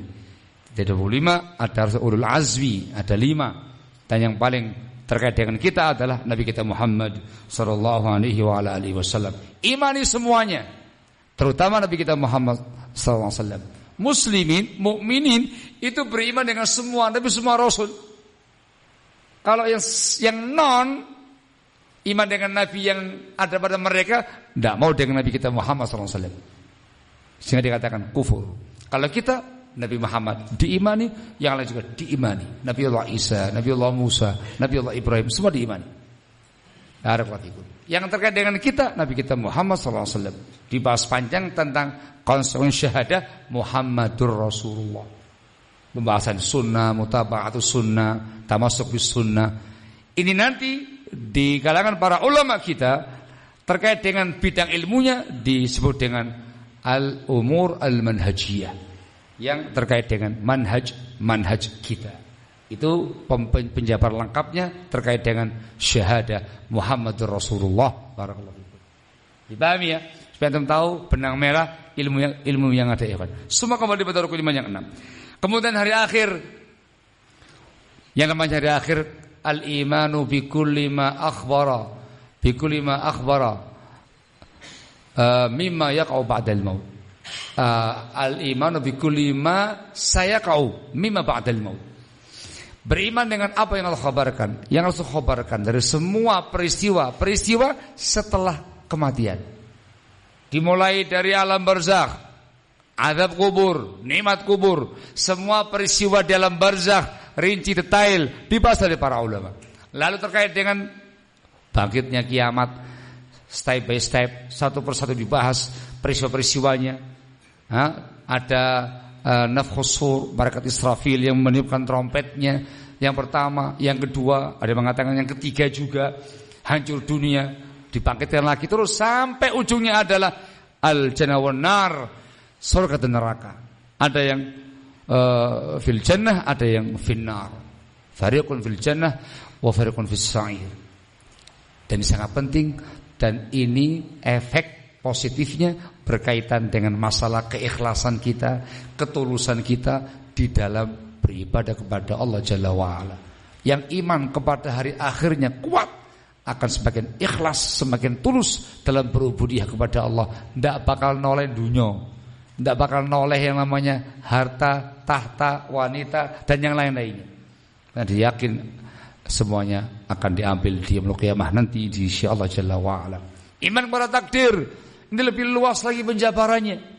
Ada 25, ada ulul azmi, ada 5. Dan yang paling terkait dengan kita adalah Nabi kita Muhammad sallallahu alaihi wasallam. Imani semuanya, terutama Nabi kita Muhammad sallallahu alaihi wasallam. Muslimin, mukminin itu beriman dengan semua nabi, semua rasul. Kalau yang non iman dengan nabi yang ada pada mereka, tidak mau dengan Nabi kita Muhammad SAW, sehingga dikatakan kufur. Kalau kita Nabi Muhammad diimani, yang lain juga diimani. Nabi Allah Isa, Nabi Allah Musa, Nabi Allah Ibrahim, semua diimani. Yang terkait dengan kita, Nabi kita Muhammad SAW, dibahas panjang tentang konsekuensi syahadah Muhammadur Rasulullah. Pembahasan sunnah, mutaba'atus sunnah, tamasuk bis sunnah. Ini nanti di kalangan para ulama kita terkait dengan bidang ilmunya disebut dengan al-umur al-manhajiyah, yang terkait dengan manhaj kita. Itu penjabar lengkapnya terkait dengan syahadah Muhammadur Rasulullah. Barakallahu fikum. Dipahami ya? Supaya antum tahu benang merah ilmu yang ada ya kan. Semua kembali pada rukun iman yang 6. Kemudian hari akhir, yang namanya hari akhir, al-imanu bi kulli ma akhbara mimma yaqau ba'dal maut. Al-imanu bi kulli ma sayaqau mimma ba'dal maut. Beriman dengan apa yang Allah khabarkan, yang Allah khabarkan dari semua peristiwa setelah kematian. Dimulai dari alam barzakh, azab kubur, nikmat kubur, semua peristiwa di alam barzakh, rinci detail dibahas oleh para ulama. Lalu terkait dengan bangkitnya kiamat, step by step, satu persatu dibahas peristiwa-peristiwanya. Ada nafkhus sur, malaikat Israfil yang meniupkan trompetnya, yang pertama, yang kedua, ada yang mengatakan yang ketiga juga, hancur dunia, dibangkitkan lagi terus sampai ujungnya adalah al-jannah wan nar, surga dan neraka. Ada yang fil jannah, ada yang fil nar. Fariqun fil jannah wa fariqun fis sa'ir. Dan ini sangat penting, dan ini efek positifnya berkaitan dengan masalah keikhlasan kita, ketulusan kita di dalam beribadah kepada Allah Jalla wa'ala. Yang iman kepada hari akhirnya kuat, akan semakin ikhlas, semakin tulus dalam berubudiyah kepada Allah. Tidak bakal noleh dunia, tidak bakal noleh yang namanya harta, tahta, wanita, dan yang lain-lainnya. Karena dia yakin semuanya akan diambil di yaumul qiyamah nanti di sisi Allah Jalla wa'ala. Iman kepada takdir, ini lebih luas lagi penjabarannya.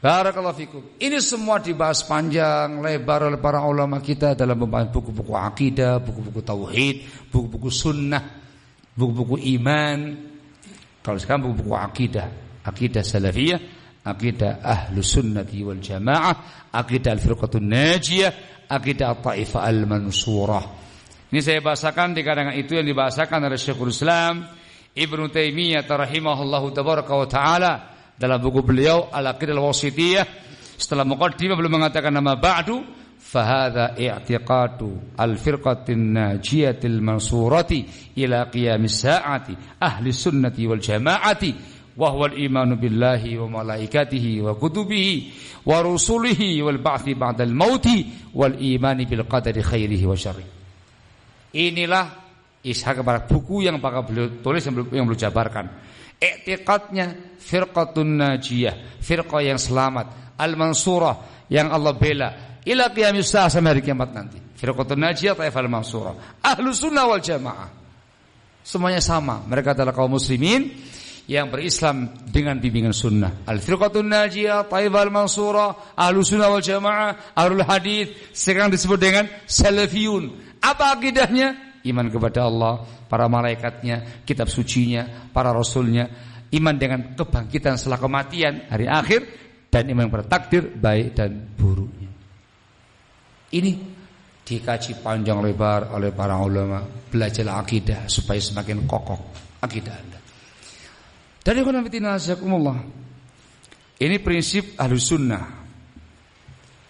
Barakallahu fikum. Ini semua dibahas panjang lebar oleh para ulama kita dalam pembahasan buku-buku akidah, buku-buku tauhid, buku-buku sunnah, buku-buku iman. Kalau sekarang buku-buku akidah, akidah salafiyah, akidah ahlus sunnati wal jamaah, akidah al-firqatun najiyah, akidah at-taifah al-mansurah. Ini saya bahasakan di karangan itu yang dibahasakan oleh Syekhul Islam Ibnu Taimiyah rahimahullahu tabaraka wa taala dalam buku beliau Al-Aqidah Al-Wasithiyah. Setelah muqaddimah beliau mengatakan nama ba'du fa hadza i'tiqadu al-firqatin najiyatil mansurati ila qiyamis sa'ati ahli sunnati wal jamaati wa huwa al-imanu billahi wa malaikatihi wa kutubihi wa rusulihi wal ba'thi ba'dal mauti wal imani bil qadari khairihi wa syarrihi. Inilah ishak kepada buku yang bakal beliau tulis yang beliau jabarkan. i'tiqadnya firqatun najiyah, firqah yang selamat, al-mansurah yang Allah bela ila qiyamis saah sampai hari kiamat nanti. Firqatun najiyah taifal mansurah, ahlus sunnah wal jamaah. Semuanya sama, mereka adalah kaum muslimin yang berislam dengan bimbingan sunnah. Al-firqatun najiyah taifal mansurah, ahlus sunnah wal jamaah, ahlul hadis, sekarang disebut dengan salafiyun. Apa akidahnya? Iman kepada Allah, para malaikatnya, kitab sucinya, para rasulnya, iman dengan kebangkitan setelah kematian, hari akhir, dan iman pada takdir baik dan buruknya. Ini dikaji panjang lebar oleh para ulama, belajar akidah supaya semakin kokoh akidah Anda. Dan ini prinsip Ahlus Sunnah.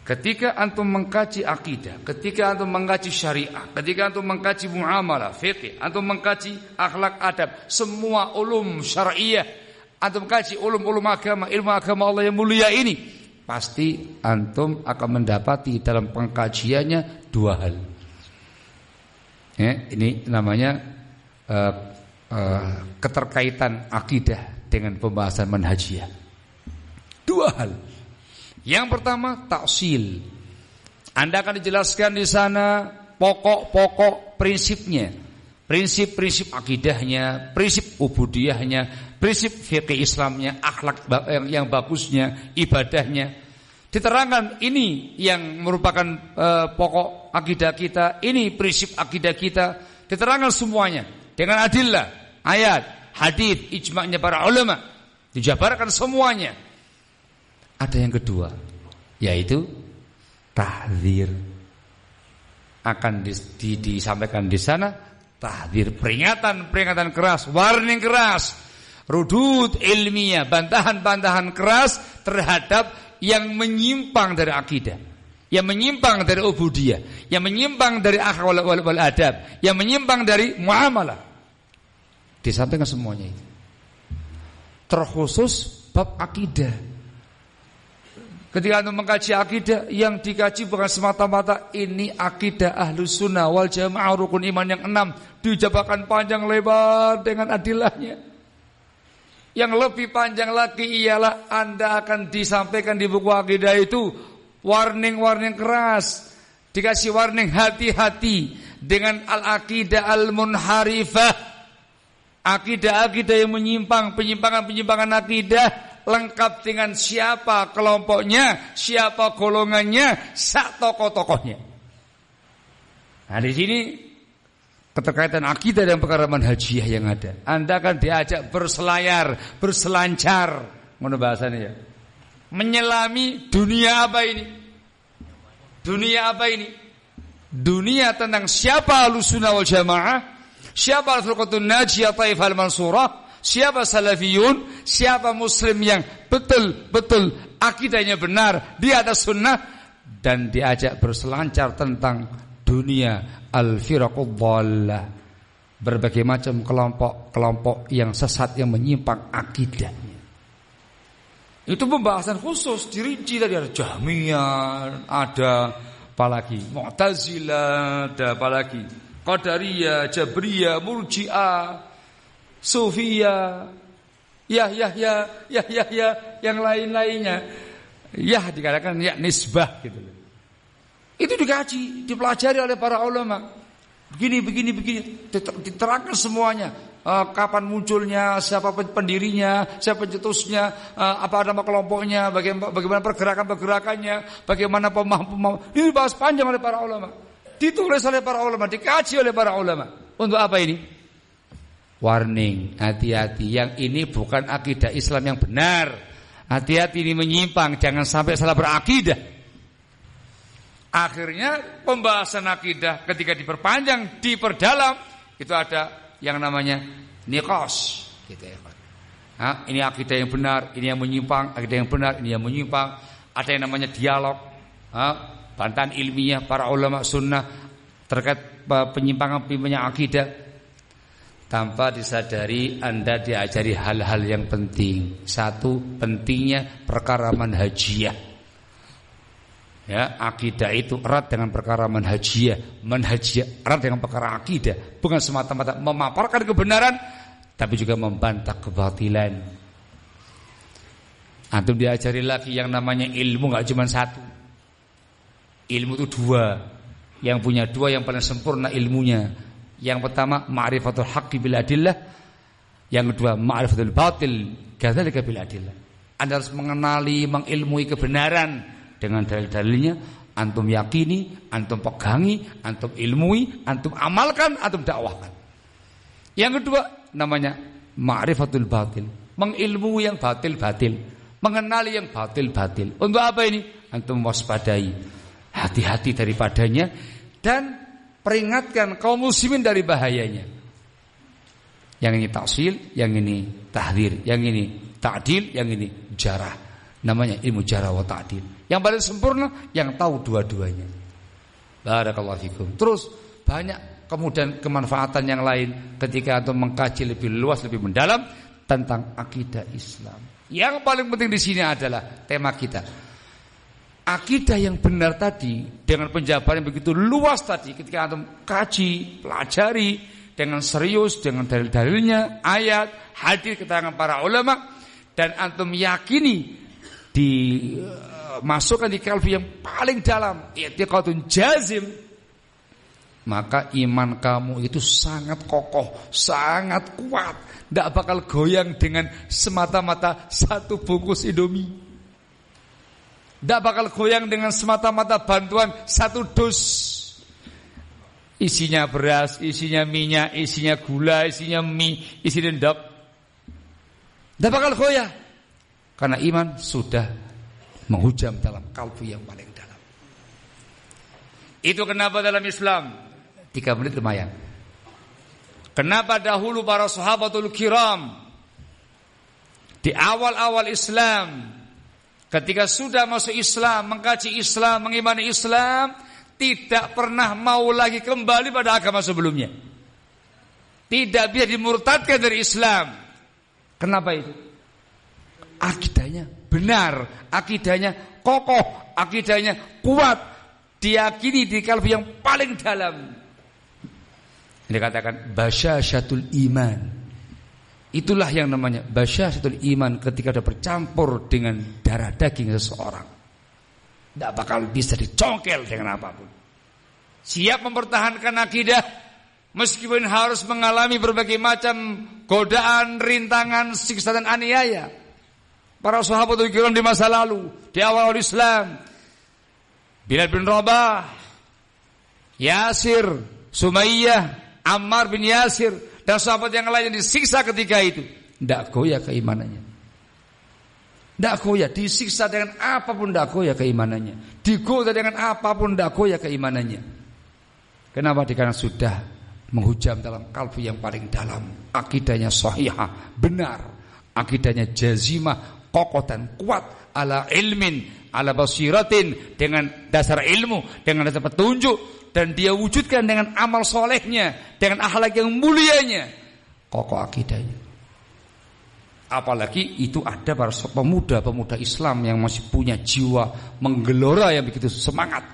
Ketika antum mengkaji akidah, ketika antum mengkaji syariah, ketika antum mengkaji muamalah, fikih, antum mengkaji akhlak adab, semua ulum syariah, antum kaji ulum-ulum agama, ilmu agama Allah yang mulia ini, pasti antum akan mendapati dalam pengkajiannya dua hal. Ya, ini namanya keterkaitan akidah dengan pembahasan manhajiyah. Dua hal. Yang pertama, taksil. Anda akan dijelaskan di sana pokok-pokok prinsipnya, prinsip-prinsip akidahnya, prinsip ubudiyahnya, prinsip fikih Islamnya, akhlak yang bagusnya, ibadahnya. Diterangkan ini yang merupakan pokok akidah kita, ini prinsip akidah kita. Diterangkan semuanya dengan adillah, ayat, hadis, ijma'nya para ulama. Dijabarkan semuanya. Ada yang kedua, yaitu tahdzir. Akan disampaikan di sana tahdzir, peringatan keras, warning keras, rudud ilmiah, bantahan keras terhadap yang menyimpang dari akidah, yang menyimpang dari ubudiyah, yang menyimpang dari akhlak wal adab, yang menyimpang dari muamalah. Disampaikan semuanya itu. Terkhusus bab akidah. Ketika anda mengkaji akidah, yang dikaji bukan semata-mata ini akidah Ahlus Sunnah wal Jamaah rukun iman yang 6, dijabarkan panjang lebar dengan adilahnya. Yang lebih panjang lagi ialah anda akan disampaikan di buku akidah itu warning keras, dikasih warning hati-hati dengan al-aqidah al-munharifah, akidah-akidah yang menyimpang, penyimpangan akidah, lengkap dengan siapa kelompoknya, siapa golongannya, sak tokoh-tokohnya. Nah, di sini keterkaitan akidah dan perkara manhajiyah yang ada. Anda akan diajak berselayar, berselancar, mana bahasanya ya? Menyelami dunia apa ini? Dunia apa ini? Dunia tentang siapa Ahlus Sunnah wal Jamaah, siapa al-firqatun najiyah taifal mansurah, siapa salafiyun, siapa muslim yang betul-betul akidahnya benar di atas sunnah, dan diajak berselancar tentang dunia al-firaqud dhallah, berbagai macam kelompok-kelompok yang sesat yang menyimpang akidahnya. Itu pembahasan khusus dirinci. Tadi ada Jahmiyah, ada apalagi Mu'tazilah, ada apalagi Qadariyah, Jabriyah, Murji'ah, Sufiyah, ya, yang lain-lainnya. Ya dikatakan ya nisbah gitu. Itu dikaji, dipelajari oleh para ulama. Begini, diterangkan semuanya. Kapan munculnya, siapa pendirinya, siapa pencetusnya, apa nama kelompoknya, bagaimana pergerakan-pergerakannya, bagaimana pemahaman. Ini dibahas panjang oleh para ulama. Ditulis oleh para ulama, dikaji oleh para ulama. Untuk apa ini? Warning, hati-hati, yang ini bukan akidah Islam yang benar. Hati-hati, ini menyimpang, jangan sampai salah berakidah. Akhirnya pembahasan akidah ketika diperpanjang, diperdalam, itu ada yang namanya niqash gitu ya. Nah, ini akidah yang benar, ini yang menyimpang, akidah yang benar, ini yang menyimpang. Ada yang namanya dialog, bantahan ilmiah para ulama sunnah terkait penyimpangan akidah. Tanpa disadari Anda diajari hal-hal yang penting. Satu, pentingnya perkara manhajiyah. Ya, akidah itu erat dengan perkara manhajiyah, manhajiyah erat dengan perkara akidah. Bukan semata-mata memaparkan kebenaran tapi juga membantah kebatilan. Antum diajari lagi yang namanya ilmu enggak cuma satu. Ilmu itu dua. Yang punya dua yang paling sempurna ilmunya. Yang pertama ma'rifatul haqqi bil adillah. Yang kedua ma'rifatul batil kadzalika bil adillah. Anda harus mengenali, mengilmui kebenaran dengan dalil-dalilnya. Antum yakini, antum pegangi, antum ilmui, antum amalkan, antum dakwahkan. Yang kedua namanya ma'rifatul batil, mengilmui yang batil-batil, mengenali yang batil-batil. Untuk apa ini? Antum waspadai, hati-hati daripadanya dan peringatkan kaum muslimin dari bahayanya. Yang ini taksil, yang ini tahdzir, yang ini ta'dil, yang ini jarah. Namanya ilmu jarah wa ta'dil. Yang paling sempurna yang tahu dua-duanya. Barakallahu fikum. Terus banyak kemudian kemanfaatan yang lain ketika antum mengkaji lebih luas, lebih mendalam tentang akidah Islam. Yang paling penting di sini adalah tema kita. Akidah yang benar tadi dengan penjabaran yang begitu luas tadi, ketika antum kaji, pelajari dengan serius, dengan dalil-dalilnya, ayat, hadis, keterangan para ulama, dan antum yakini dimasukkan di kalbu yang paling dalam, i'tiqadun jazim, maka iman kamu itu sangat kokoh, sangat kuat, tidak bakal goyang dengan semata-mata satu bungkus Indomie. Tidak bakal goyang dengan semata-mata bantuan satu dus. Isinya beras, isinya minyak, isinya gula, isinya mie, isinya endok. Tidak bakal goyah. Karena iman sudah menghujam dalam kalbu yang paling dalam. Itu kenapa dalam Islam 3 menit lumayan. Kenapa dahulu para sahabatul kiram di awal-awal Islam, ketika sudah masuk Islam, mengkaji Islam, mengimani Islam, tidak pernah mau lagi kembali pada agama sebelumnya. Tidak biar dimurtadkan dari Islam. Kenapa itu? Akidahnya benar, akidahnya kokoh, akidahnya kuat, diyakini di kalbu yang paling dalam. Ini dikatakan basyasyatul iman. Itulah yang namanya basyasyatul iman, ketika sudah bercampur dengan darah daging seseorang. Tidak bakal bisa dicongkel dengan apapun. Siap mempertahankan akidah meskipun harus mengalami berbagai macam godaan, rintangan, siksa dan aniaya. Para sahabatul kiram di masa lalu, di awal Islam, Bilal bin Rabah, Yasir, Sumayyah, Ammar bin Yasir, dan sahabat yang lain yang disiksa ketika itu, tidak goyah keimanannya. Tidak goyah, disiksa dengan apapun tidak goyah keimanannya, digoda dengan apapun tidak goyah keimanannya. Kenapa? Karena sudah menghujam dalam kalbu yang paling dalam. Akidahnya sahihah, benar, akidahnya jazimah, kokoh dan kuat, ala ilmin, ala basiratin, dengan dasar ilmu, dengan dasar petunjuk, dan dia wujudkan dengan amal solehnya, dengan akhlak yang mulianya, kokoh akidahnya. Apalagi itu ada para pemuda-pemuda Islam yang masih punya jiwa menggelora yang begitu semangat.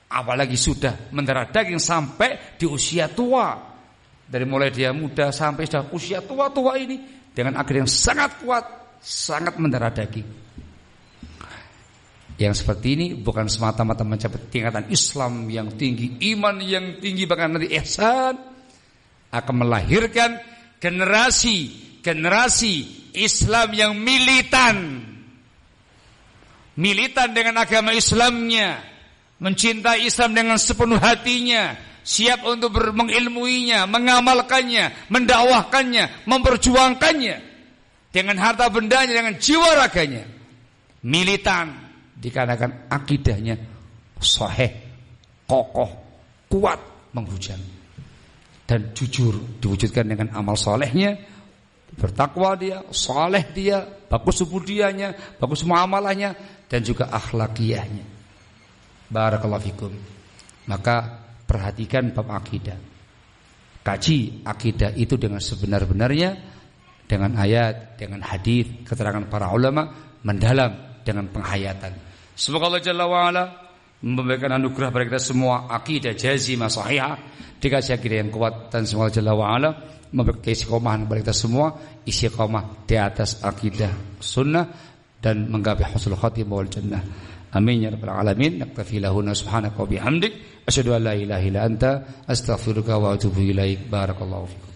Apalagi sudah mendarah daging sampai di usia tua. Dari mulai dia muda sampai sudah usia tua-tua ini, dengan akidah yang sangat kuat, sangat mendarah daging. Yang seperti ini bukan semata-mata mencapai tingkatan Islam yang tinggi, iman yang tinggi, bahkan nanti ihsan, akan melahirkan generasi Islam yang militan dengan agama Islamnya, mencintai Islam dengan sepenuh hatinya, siap untuk mengilmuinya, mengamalkannya, mendakwahkannya, memperjuangkannya dengan harta bendanya, dengan jiwa raganya. Militan dikarenakan akidahnya sahih, kokoh, kuat, menghujam, dan jujur diwujudkan dengan amal solehnya, bertakwa dia, soleh dia, bagus subudianya, bagus muamalahnya, dan juga akhlakiyahnya. Barakallahu fikum. Maka perhatikan bab akidah, kaji akidah itu dengan sebenar-benarnya, dengan ayat, dengan hadis, keterangan para ulama, mendalam dengan penghayatan. Semoga Allah Jalla wa'ala memberikan anugerah pada kita semua akidah jazimah sahihah, dikasih akidah yang kuat, dan semoga Allah Jalla wa'ala memberikan istiqomah kepada kita semua, istiqomah di atas akidah sunnah dan menggapai husnul khatimah wal jannah. Amin ya rabbal alamin. Naktafi lahuna subhanaka wa bihamdik asyhadu an la ilaha illa anta astaghfiruka wa atubu ilaik. Barakallahu fikum.